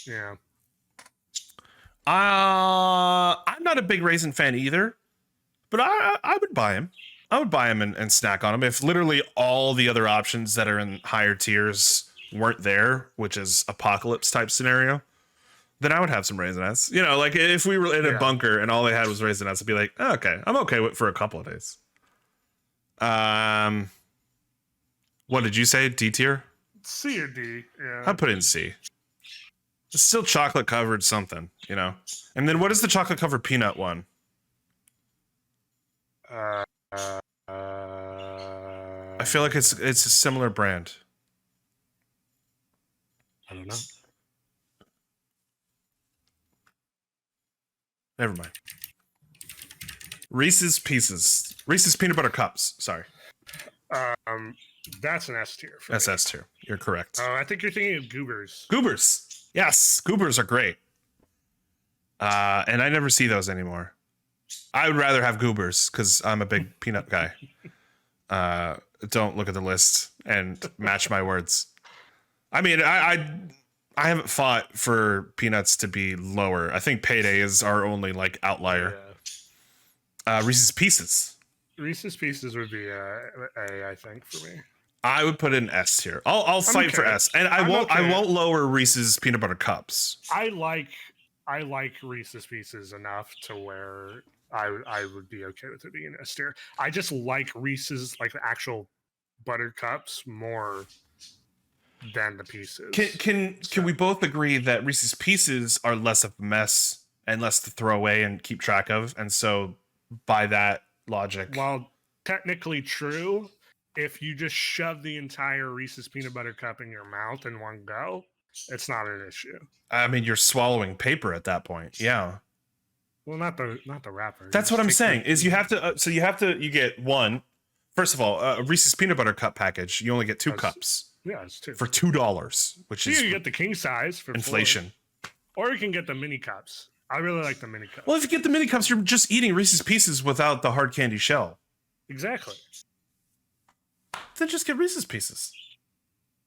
Yeah. I'm not a big raisin fan either, but I would buy him. I would buy him and snack on him if literally all the other options that are in higher tiers weren't there, which is apocalypse type scenario. Then I would have some Raisinets. You know, like if we were in a bunker and all they had was Raisinets, I'd be like, oh, okay, I'm okay with for a couple of days. What did you say? D tier? C or D? Yeah. I put it in C. It's still chocolate covered something, you know. And then what is the chocolate covered peanut one? I feel like it's a similar brand. I don't know. Never mind. Reese's Pieces. Reese's Peanut Butter Cups. Sorry. That's an S tier. That's S tier. You're correct. I think you're thinking of Goobers. Goobers. Yes, Goobers are great. And I never see those anymore. I would rather have Goobers because I'm a big peanut guy. Don't look at the list and match my words. I mean, I haven't fought for peanuts to be lower. I think Payday is our only like outlier. Reese's Pieces. Reese's Pieces would be A, I think, for me. I would put an S tier. I'll fight for S, and I won't lower Reese's peanut butter cups. I like Reese's Pieces enough to where I would be okay with it being S tier. I just like Reese's, like the actual butter cups, more than the pieces. Can we both agree that Reese's Pieces are less of a mess and less to throw away and keep track of, and so by that logic, while technically true, if you just shove the entire Reese's peanut butter cup in your mouth in one go, it's not an issue. I mean, you're swallowing paper at that point. Yeah. Well, not the wrapper. That's what I'm saying. Is you have to you get one. First of all, a Reese's peanut butter cup package. You only get two cups. Yeah, it's two for $2, which is you get the king size for inflation, or you can get the mini cups. I really like the mini cups. Well, if you get the mini cups, you're just eating Reese's Pieces without the hard candy shell. Exactly. Then just get Reese's Pieces.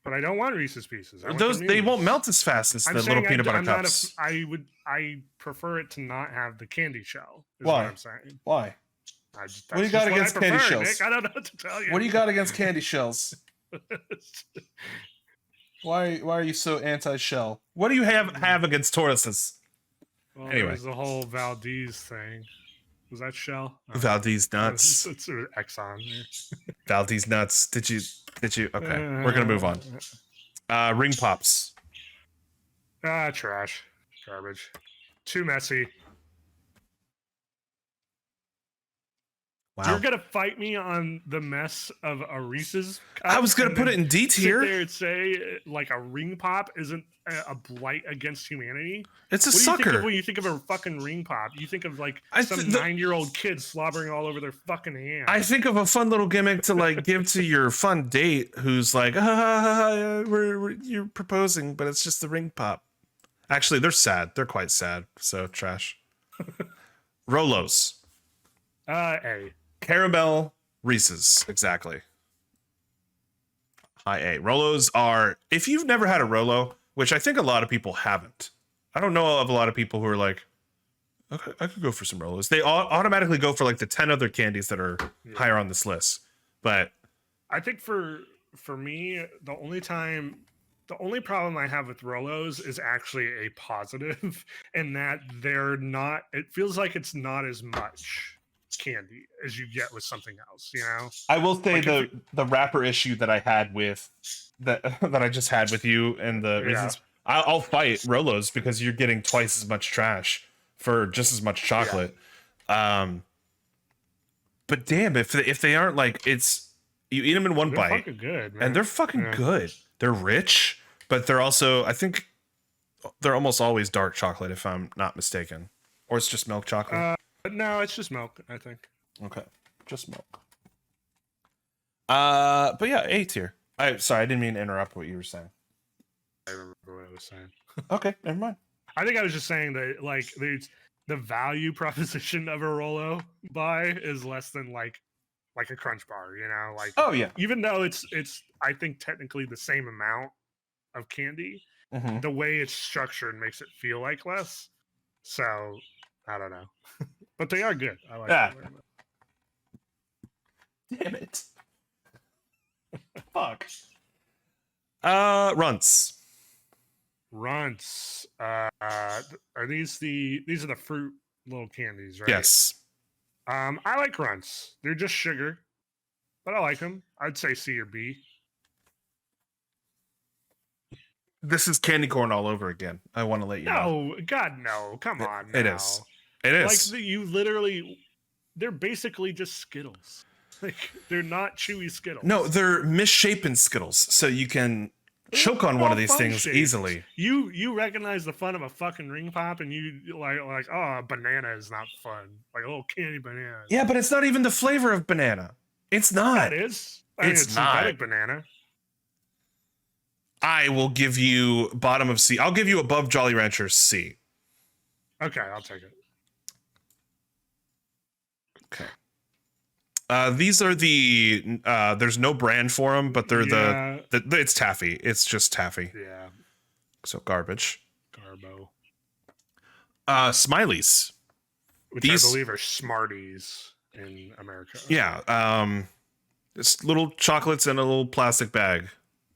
But I don't want Reese's Pieces. They won't melt as fast as the little peanut butter cups. I prefer it to not have the candy shell. Why? What I'm saying. Why? What do you got against candy shells? Nick. I don't know what to tell you. What do you got against candy shells? Why are you so anti-shell? What do you have against tortoises? Well, anyway, there's the whole Valdez thing. Was that shell? Valdez nuts. It's Exxon. Valdez nuts. Did you? Okay, we're gonna move on. Ring pops. Trash, garbage, too messy. Wow. You're gonna fight me on the mess of a Reese's cup? I was gonna put it in D tier. Sit there and say like a ring pop isn't a blight against humanity. It's a what do sucker. You think of when you think of a fucking ring pop, you think of like some 9-year-old kid slobbering all over their fucking hand. I think of a fun little gimmick to like give to your fun date who's like, you're proposing, but it's just the ring pop. Actually, they're sad. They're quite sad. So trash. Rolos. A. Caramel Reese's. Exactly. High A. Rolos are, if you've never had a Rolo, which I think a lot of people haven't. I don't know of a lot of people who are like, okay, I could go for some Rolos. They automatically go for like the 10 other candies that are higher on this list. But I think for me, the only problem I have with Rolos is actually a positive, in that they're not, it feels like it's not as much candy as you get with something else, you know. I will say like the wrapper issue that I had with that I just had with you and the reasons I'll fight Rolos because you're getting twice as much trash for just as much chocolate. But damn, if they aren't like, it's you eat them in one bite, fucking good, man. and they're fucking good. They're rich, but they're also, I think they're almost always dark chocolate if I'm not mistaken, or it's just milk chocolate. No, it's just milk, I think. Okay, just milk. But yeah, A tier. Sorry, I didn't mean to interrupt what you were saying. I remember what I was saying. Okay, never mind. I think I was just saying that like there's the value proposition of a Rolo buy is less than like a Crunch Bar, you know? Like, oh yeah, even though it's I think technically the same amount of candy, the way it's structured makes it feel like less. So I don't know. But they are good. I like them very much. Damn it. Fuck. Runts. Runts. Are these are the fruit little candies, right? Yes. I like Runts. They're just sugar, but I like them. I'd say C or B. This is candy corn all over again. I want to let you know. No, God, no. Come on. It now. is. It is. Like they're basically just Skittles. Like they're not chewy Skittles. No, they're misshapen Skittles, so you can choke on one of these things easily. You recognize the fun of a fucking ring pop, and you like oh, a banana is not fun. Like a little candy banana. Yeah, but it's not even the flavor of banana. It's not. That is. It's synthetic banana. I will give you bottom of C. I'll give you above Jolly Rancher C. Okay, I'll take it. Okay. These are the there's no brand for them, but they're Yeah. it's taffy. It's just taffy. Yeah. So garbage. Garbo. Smileys. Which These- I believe are Smarties in America. Yeah. It's little chocolates in a little plastic bag.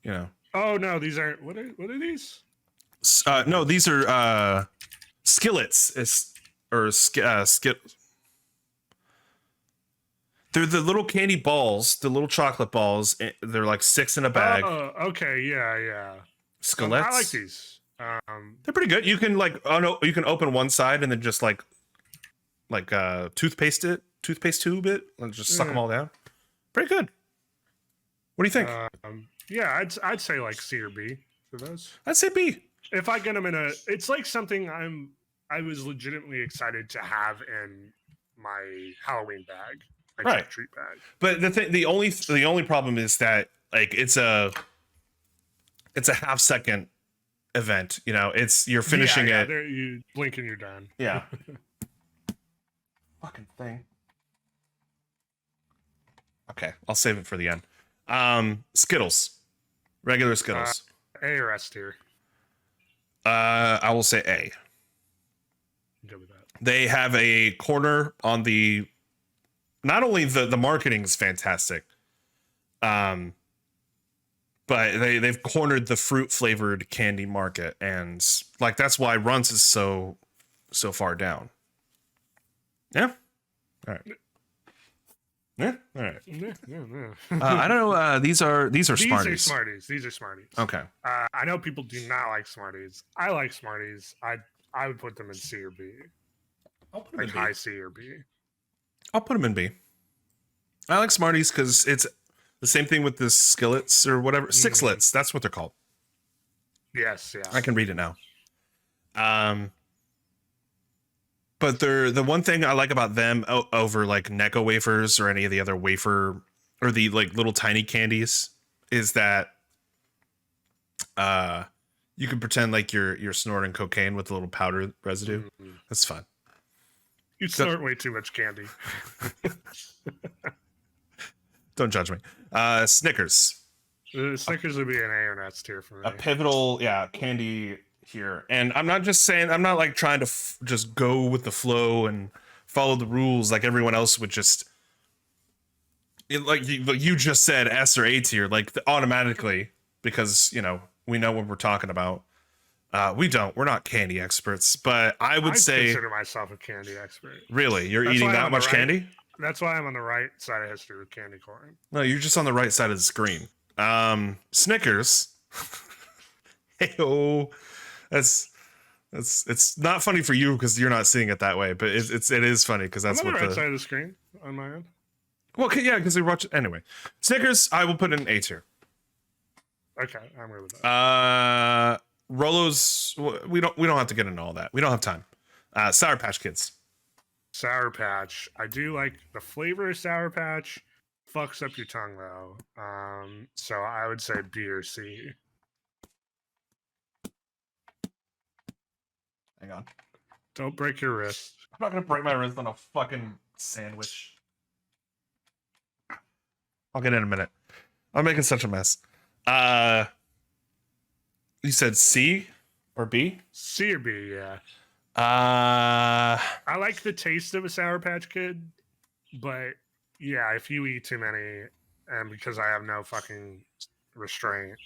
You know. Oh no, these aren't. What are these? No, these are skillets. Skit. They're the little candy balls, the little chocolate balls. They're like 6 in a bag. Oh, okay, yeah. Skillets. I like these. They're pretty good. You can you can open one side and then just like toothpaste tube it, and just suck them all down. Pretty good. What do you think? Yeah, I'd say like C or B for those. I'd say B. If I get them it's like something I was legitimately excited to have in my Halloween bag, my Right. trick or treat bag. But the only problem is that like it's a half second event. You know, you're finishing it. There, you blink and you're done. Yeah. Fucking thing. Okay, I'll save it for the end. Skittles. Regular Skittles. A or S tier. I will say A. Good with that. They have a corner on the not only the marketing is fantastic, but they've cornered the fruit flavored candy market, and like that's why Runts is so far down. Yeah. All right. Yeah. All right. Yeah. I don't know. These are Smarties. These are Smarties. Okay. I know people do not like Smarties. I like Smarties. I would put them in C or B. I'll put Like high C or B. I'll put them in B. I like Smarties because it's the same thing with the skillets or whatever. Sixlets. That's what they're called. Yes, yeah. I can read it now. But the one thing I like about them over like Necco wafers or any of the other wafer or the like little tiny candies is that you can pretend like you're snorting cocaine with a little powder residue. That's fun. You snort way too much candy. Don't judge me. Snickers. Snickers would be an A or an S tier for me. A pivotal candy here, and I'm not just saying, I'm not like trying to just go with the flow and follow the rules like everyone else would just like you just said S or A tier like automatically, because you know we know what we're talking about. We're not candy experts, but I consider myself a candy expert. Really, you're eating that much candy? That's why I'm on the right side of history with candy corn. No, you're just on the right side of the screen. Snickers. Hey-oh. It's not funny for you because you're not seeing it that way, but it is funny because that's I'm on what the right side of the screen on my end. Well, yeah, because we watch it anyway. Snickers, I will put in A tier. Okay, I'm good with that. Rolos, we don't have to get into all that. We don't have time. Sour Patch Kids. Sour Patch. I do like the flavor of Sour Patch. Fucks up your tongue though. So I would say B or C. Hang on. Don't break your wrist. I'm not gonna break my wrist on a fucking sandwich. I'll get in a minute. I'm making such a mess. You said C or B? C or B, yeah. I like the taste of a Sour Patch Kid, but yeah, if you eat too many, and because I have no fucking restraint,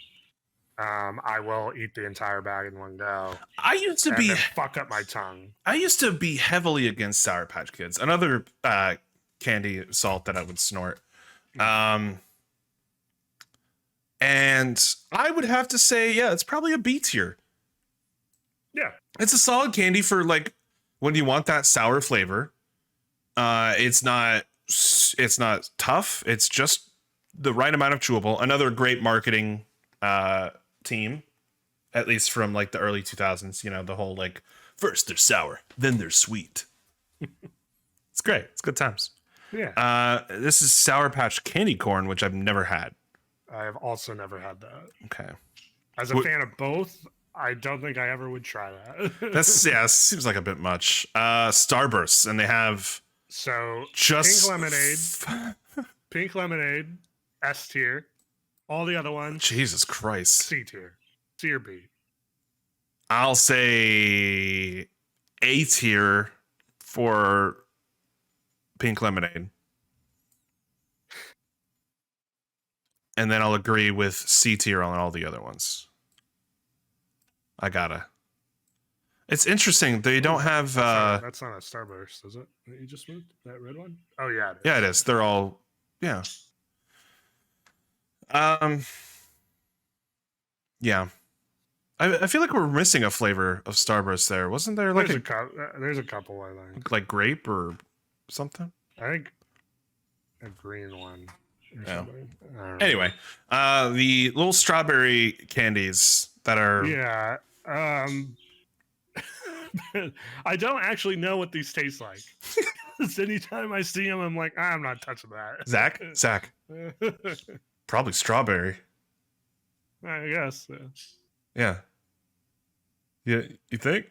I will eat the entire bag in one go. I used to fuck up my tongue. I used to be heavily against Sour Patch Kids. Another candy salt that I would snort. And I would have to say, yeah, it's probably a B tier. Yeah. It's a solid candy for like when you want that sour flavor. It's not tough. It's just the right amount of chewable. Another great marketing team, at least from like the early 2000s, you know, the whole like first they're sour, then they're sweet. It's great. It's good times. Yeah. This is Sour Patch Candy Corn, which I've never had. I have also never had that. Okay. As a fan of both, I don't think I ever would try that. Seems like a bit much. Starbursts, and they have so just pink lemonade. Pink lemonade, S tier. All the other ones, Jesus Christ. C tier. C or B. I'll say A tier for pink lemonade. And then I'll agree with C tier on all the other ones. I gotta. It's interesting. They don't have That's not a Starburst, is it? That you just moved? That red one? Oh yeah, it is. yeah, it is. They're all yeah. Yeah. I feel like we're missing a flavor of Starburst there. Wasn't there like there's a couple I like. like grape or something? I think a green one. Or Yeah. something. I don't know. Anyway, the little strawberry candies that are Yeah. I don't actually know what these taste like. 'Cause anytime I see them, I'm like, I'm not touching that. Zach, probably strawberry. I guess. Yeah. Yeah, you think?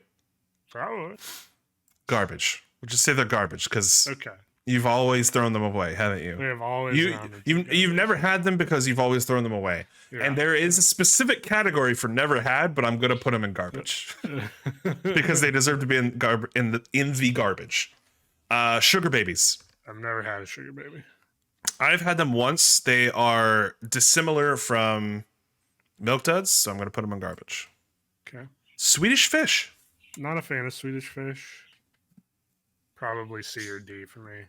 Probably. Garbage. We'll just say they're garbage because Okay. you've always thrown them away, haven't you? We have always You've never had them because you've always thrown them away. Yeah. And there is a specific category for never had, but I'm gonna put them in garbage because they deserve to be in the garbage. Sugar babies. I've never had a sugar baby. I've had them once. They are dissimilar from Milk Duds, so I'm gonna put them in garbage. Okay. Swedish Fish. Not a fan of Swedish Fish. Probably C or D for me.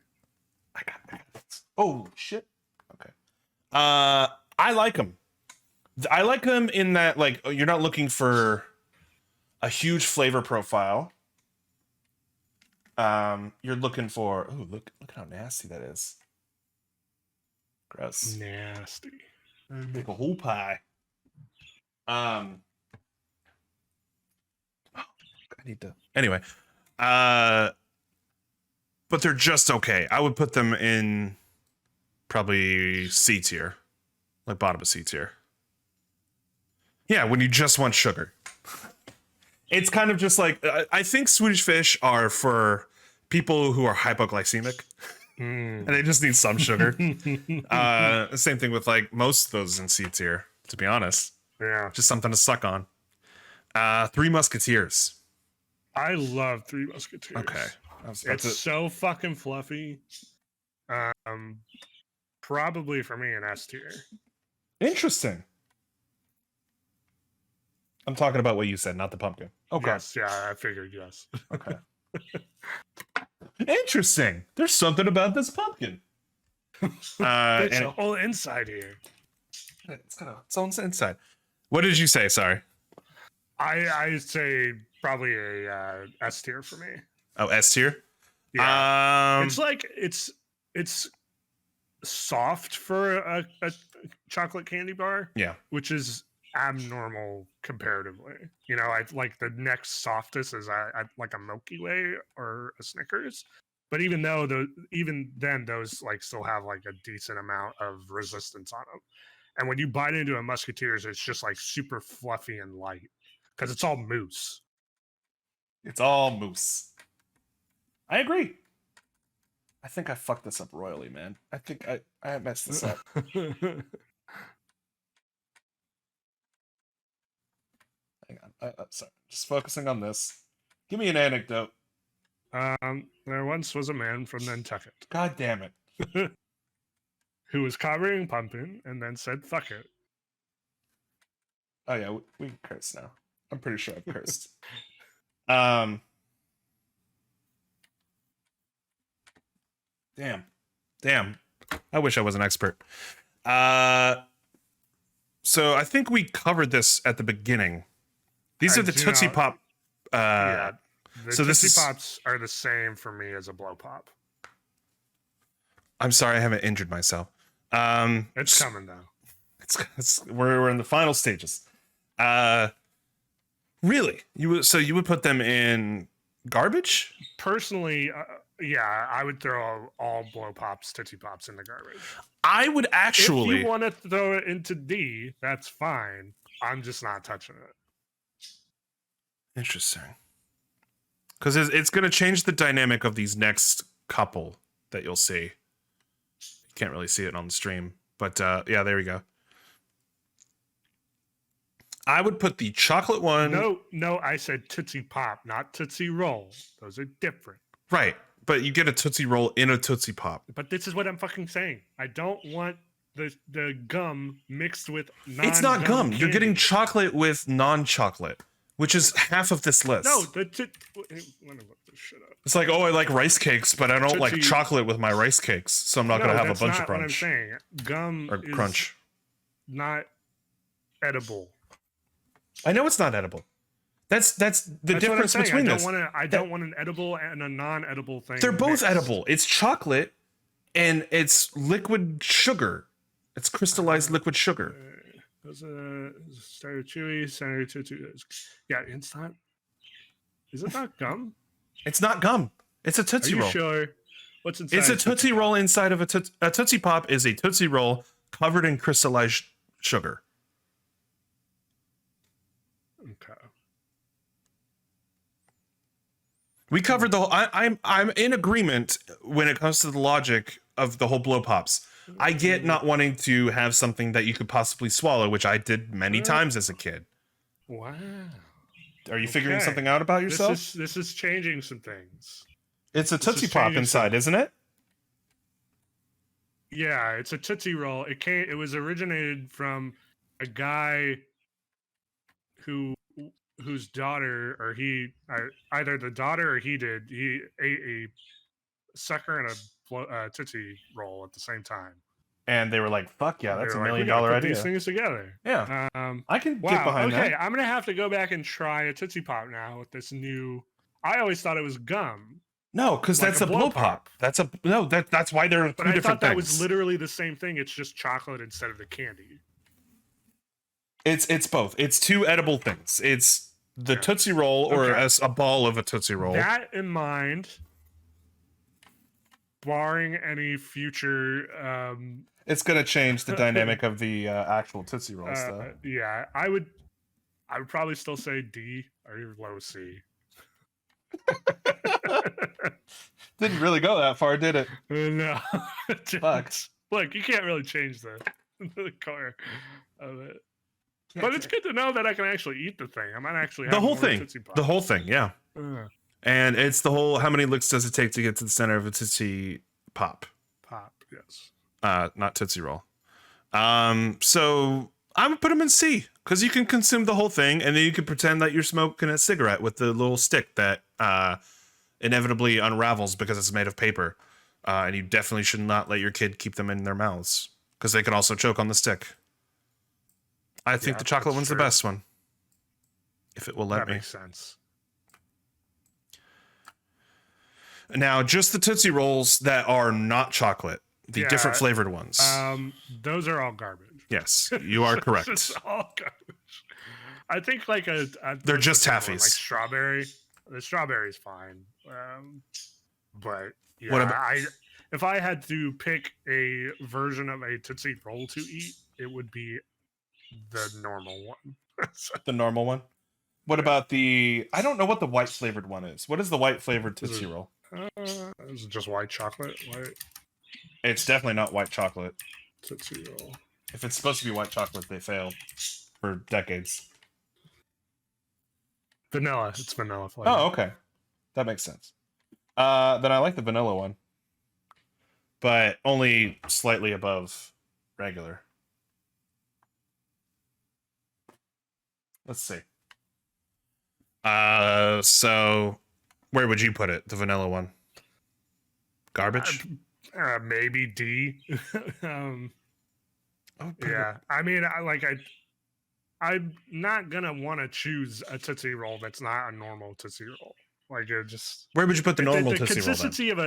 I got this. Oh shit. Okay. I like them. I like them in that like you're not looking for a huge flavor profile. You're looking for. Oh, look how nasty that is. Gross. Nasty. Make a whole pie. I need to. Anyway, but they're just okay. I would put them in probably C tier, like bottom of C tier. Yeah, when you just want sugar. It's kind of just like I think Swedish Fish are for people who are hypoglycemic. And they just need some sugar. Same thing with like most of those in C tier, to be honest. Yeah. Just something to suck on. Three Musketeers. I love Three Musketeers. Okay. It's so fucking fluffy. Probably for me an S tier. Interesting. I'm talking about what you said, not the pumpkin. Okay. Yes, yeah, I figured yes. Okay. Interesting. There's something about this pumpkin. It's and a whole inside here. it's got its own inside. What did you say? Sorry. I say probably a S tier for me. Oh, S tier. Yeah. It's like it's soft for a chocolate candy bar. Yeah. Which is abnormal comparatively. You know, I like the next softest is I like a Milky Way or a Snickers. But even then those like still have like a decent amount of resistance on them. And when you bite into a Musketeers, it's just like super fluffy and light because it's all mousse. It's all mousse. I agree. I think I fucked this up royally, man. I think I messed this up. Hang on. Sorry. Just focusing on this. Give me an anecdote. There once was a man from Nantucket God damn it. who was covering pumpkin and then said, fuck it. Oh yeah, we can curse now. I'm pretty sure I've cursed. Damn. I wish I was an expert. So I think we covered this at the beginning. These are the Tootsie Pop. Yeah. The so this Tootsie is- Pops are the same for me as a blow pop. I'm sorry, I haven't injured myself. It's coming though. We're in the final stages. Really? You would put them in garbage? Personally, yeah, I would throw all blow pops, Tootsie Pops in the garbage. I would If actually. you want to throw it into D, that's fine. I'm just not touching it. Interesting. Because it's going to change the dynamic of these next couple that you'll see. can't really see it on the stream, but yeah, there we go. I would put the chocolate one. No, I said Tootsie Pop, not Tootsie Roll. Those are different. Right, but you get a Tootsie Roll in a Tootsie Pop. But this is what I'm fucking saying. I don't want the gum mixed with non-gum. It's not gum. Candy. You're getting chocolate with non-chocolate, which is half of this list. No, let me look this shit up. It's like, oh, I like rice cakes, but I don't like Tootsie- chocolate with my rice cakes, so I'm not going to have a bunch of What I'm crunch. saying. Gum Or is crunch. not edible. I know it's not edible. That's the That's what I'm difference saying. between this. I don't want an edible and a non-edible thing. They're both mixed. edible. It's chocolate and it's liquid sugar. It's crystallized liquid sugar. Those starter chewy, center to yeah. It's not. Is it not gum? It's not gum. It's a Are Tootsie you Roll. sure? What's inside? It's a Tootsie Roll inside of a Tootsie Pop is a Tootsie Roll covered in crystallized sugar. Okay. We covered the whole. I'm in agreement when it comes to the logic of the whole blow pops. I get not wanting to have something that you could possibly swallow, which I did many times as a kid. Wow. Are you figuring Okay. something out about yourself? This is changing some things. It's a this Tootsie is Pop changing inside, isn't it? Yeah, it's a Tootsie Roll. It was originated from a guy whose daughter either the daughter or he ate a sucker and a Tootsie Roll at the same time. And they were like, "Fuck yeah, that's They a were like, $1 "We million gotta put idea." these things together. Yeah, I can Wow. get behind Okay, that. I'm gonna have to go back and try a Tootsie Pop now with this new. I always thought it was gum, No, because like that's a a blow blow pop. pop. That's why they're but two I different thought that things. was literally the same thing. It's just chocolate instead of the candy. It's both. It's two edible things. It's the Yeah. Tootsie Roll or Okay. as a ball of a Tootsie Roll. That in mind, barring any future, It's gonna change the dynamic of the actual Tootsie Rolls, though. yeah, I would probably still say D or low C. Didn't really go that far, did it? No, Fuck. Look, you can't really change the color of it. But it's good to know that I can actually eat the thing. I might actually have The whole more thing. Tootsie Pop. The whole thing, yeah. Ugh, And it's the whole. How many licks does it take to get to the center of a Tootsie Pop? pop, yes. Not Tootsie Roll. So I would put them in C because you can consume the whole thing, and then you can pretend that you're smoking a cigarette with the little stick that inevitably unravels because it's made of paper. And you definitely should not let your kid keep them in their mouths because they can also choke on the stick. I think Yeah, the chocolate that's one's true. the best one. If it will let That me. makes sense. Now, just the Tootsie Rolls that are not chocolate, the Yeah, different flavored ones. Those are all garbage. Yes, you are correct. It's all garbage. I think like a They're what's just the big one? taffies. Like strawberry. The strawberry's fine. But yeah, What about- if I had to pick a version of a Tootsie Roll to eat, it would be the normal one. The normal one. What about the? I don't know what the white flavored one is. What is the white flavored Is Tootsie it- Roll? Is it just white chocolate? White It's definitely not white chocolate. Tootsie Roll. If it's supposed to be white chocolate, they failed for decades. Vanilla. It's vanilla flavor. Oh, okay, that makes sense. Then I like the vanilla one, but only slightly above regular. Let's see. So where would you put it? The vanilla one? Garbage? Maybe D. Oh, put it- Yeah, I mean, I'm not gonna want to choose a Tootsie Roll that's not a normal Tootsie Roll. Like it just Where would you put the normal the Tootsie Roll then? consistency of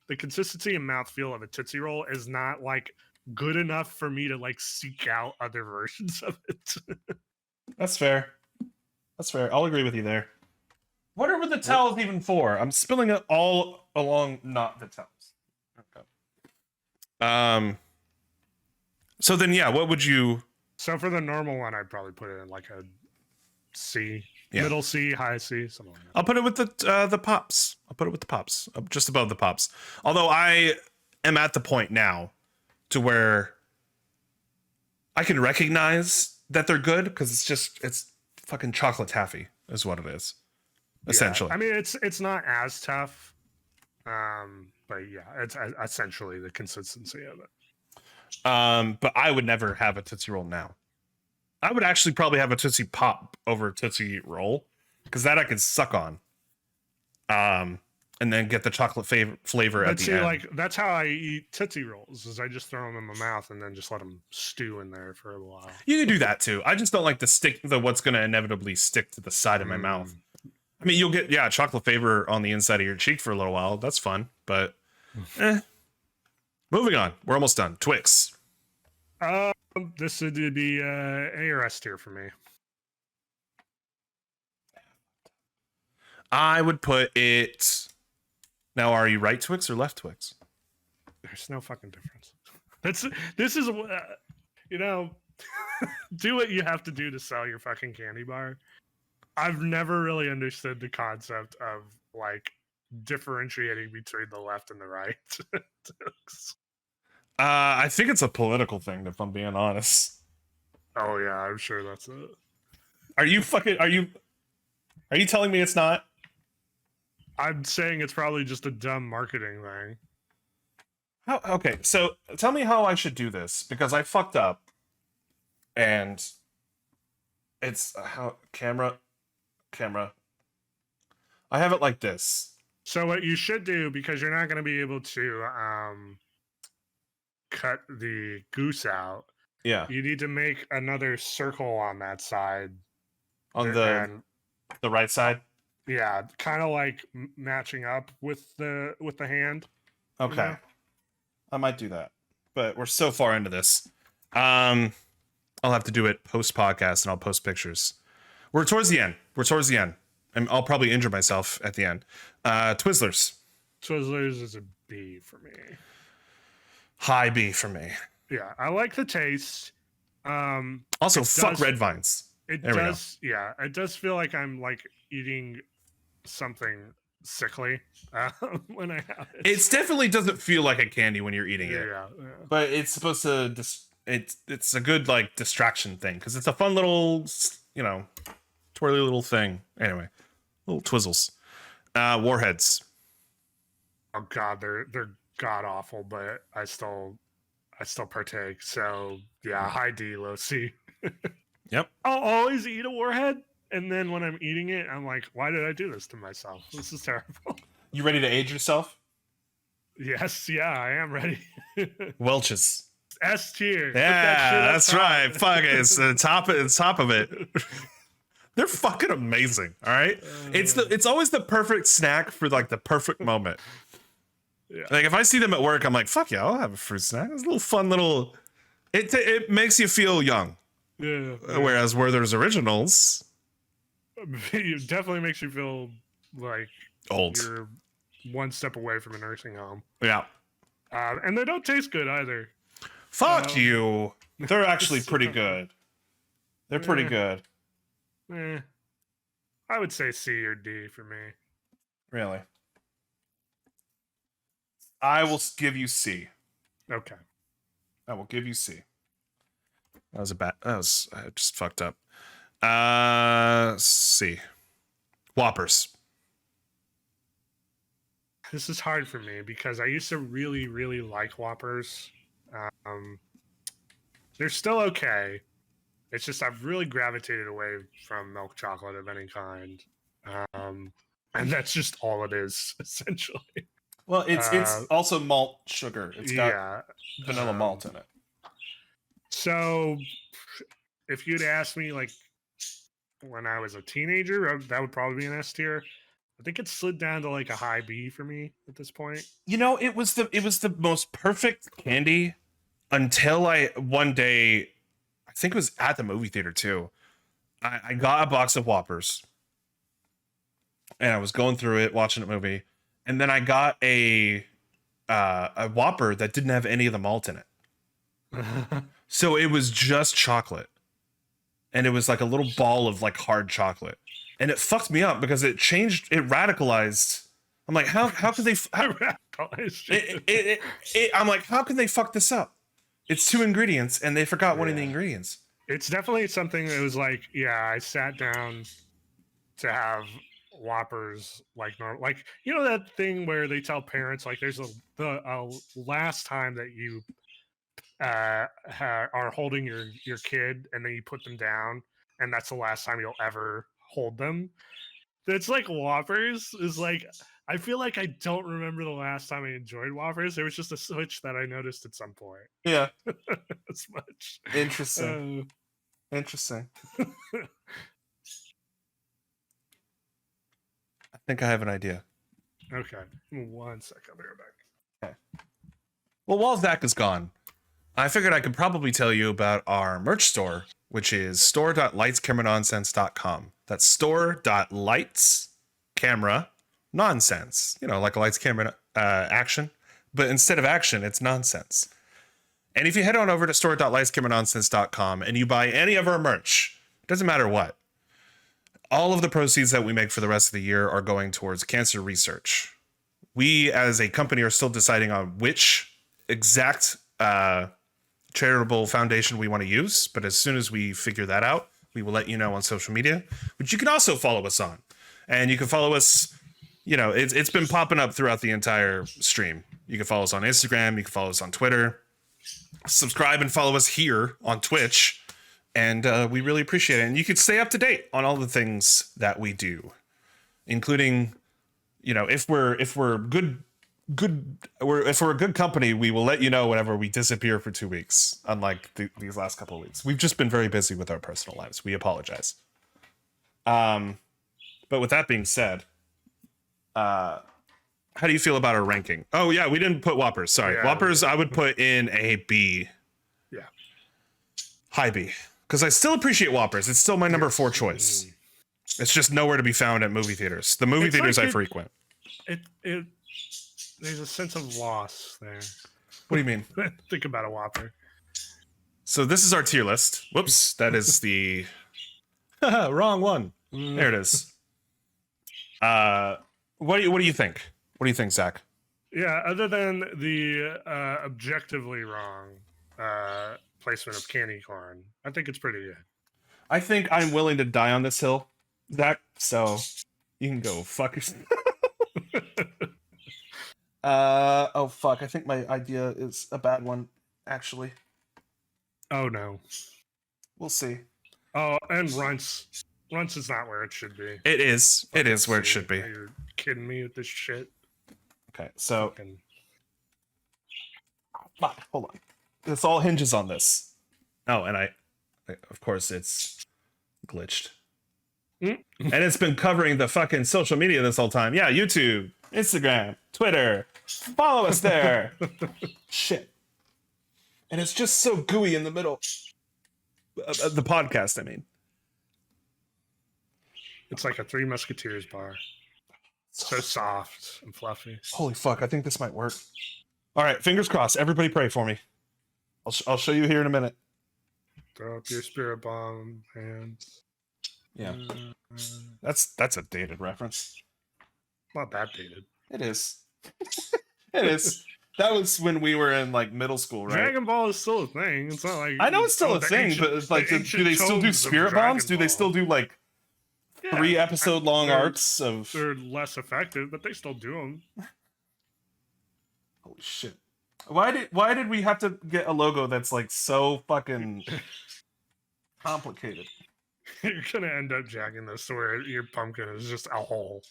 the consistency and mouthfeel of a Tootsie Roll is not like good enough for me to like seek out other versions of it. That's fair. That's fair. I'll agree with you there. What are the towels even for? I'm spilling it all along, not the towels. Okay. So then, yeah, what would you? So for the normal one, I'd probably put it in like a C, Yeah. middle C, high C, something like that. I'll put it with the pops. I'll put it with the pops, just above the pops. Although I am at the point now to where I can recognize that they're good because it's fucking chocolate taffy is what it is, essentially. Yeah, I mean, it's not as tough, but yeah, it's essentially the consistency of it. But I would never have a Tootsie Roll now. I would actually probably have a Tootsie Pop over a Tootsie Roll because that I could suck on. And then get the chocolate flavor at the end. Like that's how I eat Tootsie Rolls. Is I just throw them in my mouth and then just let them stew in there for a while. You can do that too. I just don't like what's going to inevitably stick to the side of my mouth. I mean, you'll get chocolate flavor on the inside of your cheek for a little while. That's fun, but moving on. We're almost done. Twix. This would be A or S tier for me. I would put it. Now, are you right Twix or left Twix? There's no fucking difference. This is do what you have to do to sell your fucking candy bar. I've never really understood the concept of like differentiating between the left and the right. I think it's a political thing, if I'm being honest. Oh yeah, I'm sure that's it. Are you telling me it's not? I'm saying it's probably just a dumb marketing thing. Okay, so tell me how I should do this because I fucked up, and it's how camera. I have it like this. So what you should do, because you're not going to be able to cut the goose out. Yeah. You need to make another circle on that side. On the right side. Yeah, kind of like matching up with the hand. Okay. You know? I might do that. But we're so far into this. I'll have to do it post podcast and I'll post pictures. We're towards the end. And I'll probably injure myself at the end. Twizzlers. Twizzlers is a B for me. High B for me. Yeah, I like the taste. Also, fuck red vines. It does feel like I'm like eating something sickly when I have it. It definitely doesn't feel like a candy when you're eating it. Yeah. But it's supposed to it's a good like distraction thing because it's a fun little twirly little thing. Anyway, little Twizzles. Warheads. Oh god, they're god awful, but I still partake. So yeah, high D, low C. Yep. I'll always eat a warhead, and then when I'm eating it, I'm like, why did I do this to myself? This is terrible. You ready to age yourself? Yes, yeah, I am ready. Welch's. S tier. Yeah, that's right. Fuck it. It's the top of it. They're fucking amazing. All right. It's always the perfect snack for like the perfect moment. Yeah. Like if I see them at work, I'm like, fuck yeah, I'll have a fruit snack. It's a little fun little. It makes you feel young. Yeah. Whereas Werther's Originals, It definitely makes you feel like old. you're one step away from a nursing home. Yeah. And they don't taste good either. Fuck you. They're actually pretty good. They're pretty good. I would say C or D for me. Really? I will give you C. Okay. I will give you C. I just fucked up. C. Whoppers. This is hard for me because I used to really, really like Whoppers. They're still okay. It's just I've really gravitated away from milk chocolate of any kind. And that's just all it is, essentially. Well, it's also malt sugar. It's got vanilla malt in it. So if you'd asked me like when I was a teenager, that would probably be an S tier. I think it slid down to like a high B for me at this point. You know, it was the most perfect candy until I one day, I think it was at the movie theater too. I got a box of Whoppers and I was going through it, watching a movie, and then I got a Whopper that didn't have any of the malt in it. So it was just chocolate. And it was like a little ball of like hard chocolate. And it fucked me up because it radicalized. I'm like, how could they? I'm like, how can they fuck this up? It's 2 ingredients, and they forgot one of the Yeah. ingredients. It's definitely something that was like, yeah, I sat down to have Whoppers like normal, like that thing where they tell parents like there's a last time that you are holding your kid and then you put them down and that's the last time you'll ever hold them. It's like Whoppers is like, I feel like I don't remember the last time I enjoyed Whoppers. There was just a switch that I noticed at some point. Yeah. As much. Interesting. Interesting. I think I have an idea. Okay. 1 second. I'll be right back. Okay. Well, while Zach is gone, I figured I could probably tell you about our merch store, which is store.lightscameranonsense.com. That's store.lightscameranonsense. Like a lights, camera, action. But instead of action, it's nonsense. And if you head on over to store.lightscameranonsense.com and you buy any of our merch, doesn't matter what, all of the proceeds that we make for the rest of the year are going towards cancer research. We, as a company, are still deciding on which exact charitable foundation we want to use, but as soon as we figure that out, we will let you know on social media, which you can also follow us on. And you can follow us, it's been popping up throughout the entire stream. You can follow us on Instagram, you can follow us on Twitter, subscribe and follow us here on Twitch, and we really appreciate it. And you can stay up to date on all the things that we do, including, if we're a good company, we will let you know whenever we disappear for 2 weeks, unlike these last couple of weeks. We've just been very busy with our personal lives. We apologize. But with that being said, how do you feel about our ranking? Oh yeah, we didn't put Whoppers. Sorry. Yeah, Whoppers I would put in a B. Yeah. High B. Because I still appreciate Whoppers. It's still my number 4 choice. It's just nowhere to be found at movie theaters. The movie theaters I frequent. There's a sense of loss there. What do you mean? Think about a Whopper. So this is our tier list. Whoops, that is the wrong one. There it is. What do you think? What do you think, Zach? Yeah, other than the objectively wrong placement of candy corn, I think it's pretty good. I think I'm willing to die on this hill, Zach. So you can go fuck yourself. Oh fuck! I think my idea is a bad one, actually. Oh no. We'll see. Oh, and Runts is not where it should be. It is. It is where it should be. Are you kidding me with this shit? Okay, so Fucking... fuck. Hold on. This all hinges on this. Oh, and of course, it's glitched. And it's been covering the fucking social media this whole time. Yeah, YouTube, Instagram, Twitter. Follow us there. Shit. And it's just so gooey in the middle. The podcast, I mean. It's like a Three Musketeers bar. So soft and fluffy. Holy fuck, I think this might work. All right, fingers crossed. Everybody pray for me. I'll show you here in a minute. Throw up your spirit bomb hands. Yeah. That's a dated reference. Not that dated. It is. It is. That was when we were in like middle school, right? Dragon Ball is still a thing. It's not like I know it's still a thing, but it's like, do they still do spirit bombs? Do they still do like 3 episode long arcs of? They're less effective, but they still do them. Holy shit! Why did we have to get a logo that's like so fucking complicated? You're gonna end up jacking this where your pumpkin is just a hole.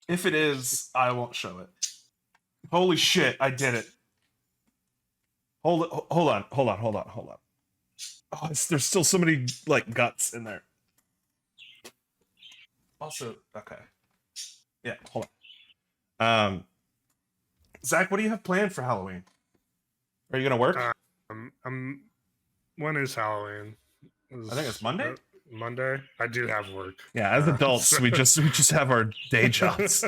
If it is, I won't show it. Holy shit! I did it. Hold on. Oh, there's still so many like guts in there. Also, okay. Yeah, hold on. Zach, what do you have planned for Halloween? Are you gonna work? When is Halloween? I think it's Monday. Monday. I do have work. Yeah, as adults, we just have our day jobs.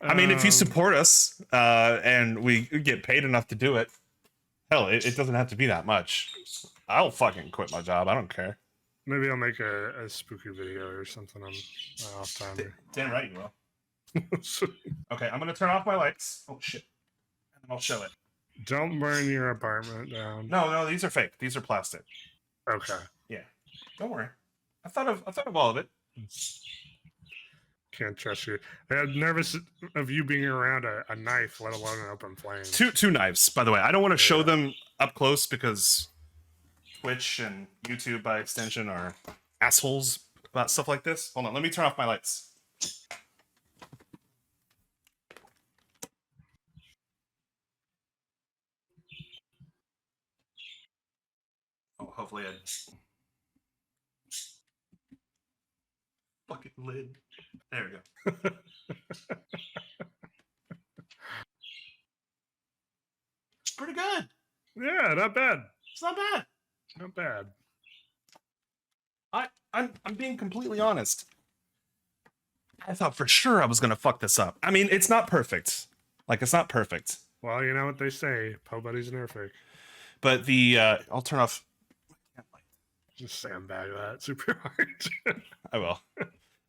I mean, if you support us and we get paid enough to do it, hell, it doesn't have to be that much. I'll fucking quit my job. I don't care. Maybe I'll make a spooky video or something on my off time. Damn right you will. Okay, I'm gonna turn off my lights. Oh shit. And then I'll show it. Don't burn your apartment down. No, these are fake. These are plastic. Okay. Yeah. Don't worry. I thought of all of it. Can't trust you. I'm nervous of you being around a knife, let alone an open flame. Two knives, by the way. I don't want to show them up close because Twitch and YouTube, by extension, are assholes about stuff like this. Hold on, let me turn off my lights. Oh, hopefully I fucking lid. There we go. It's pretty good. Yeah, not bad. It's not bad. Not bad. I'm being completely honest. I thought for sure I was gonna fuck this up. I mean, it's not perfect. Like, it's not perfect. Well, you know what they say, Po Buddy's nerfic. But the I'll turn off. Just sandbag that super hard. I will.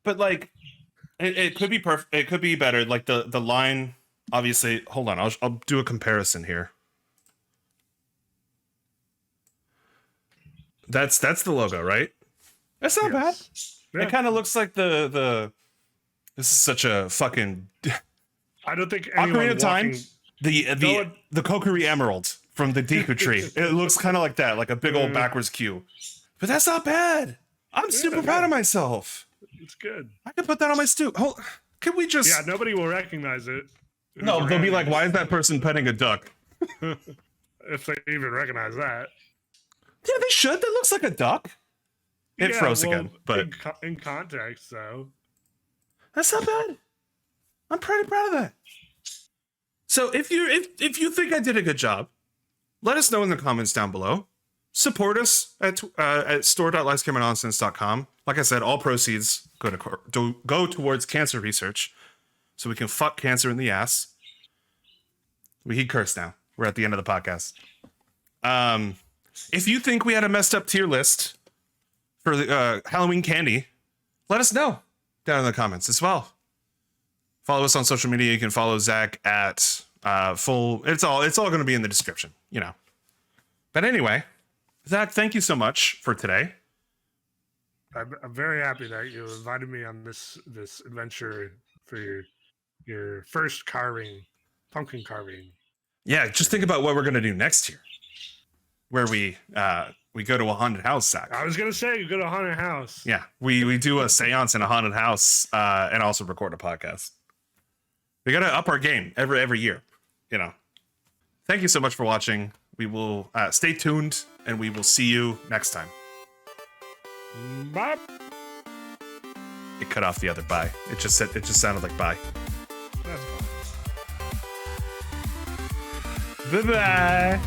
But like, it could be perfect. It could be better. Like the line, obviously. Hold on, I'll do a comparison here. That's the logo, right? That's not bad. Yeah. It kind of looks like the. This is such a fucking. I don't think anyone Ocarina of Time. Go The Kokiri Emerald from the Deku Tree. It looks kind of like that, like a big old backwards Q. But that's not bad. I'm super proud of myself. It's good. I can put that on my stoop. Can we just? Yeah, nobody will recognize it. No, they'll be like, "Why is that person petting a duck?" If they even recognize that. Yeah, they should. That looks like a duck. It froze again, but in context, though, that's not bad. I'm pretty proud of that. So if you think I did a good job, let us know in the comments down below. Support us at store.lifescarenonsense.com. Like I said, all proceeds go towards cancer research, so we can fuck cancer in the ass. We curse now. We're at the end of the podcast. If you think we had a messed up tier list for the Halloween candy, let us know down in the comments as well. Follow us on social media. You can follow Zach at full. It's all going to be in the description, you know. But anyway, Zach, thank you so much for today. I'm very happy that you invited me on this adventure for your first pumpkin carving. Yeah, just think about what we're going to do next year, where we go to a haunted house, Zach. I was gonna say you go to a haunted house. Yeah, we do a seance in a haunted house and also record a podcast. We got to up our game every year, you know. Thank you so much for watching. We will stay tuned, and we will see you next time. Bye. It cut off the other bye. It just sounded like bye. That's fine. Bye bye.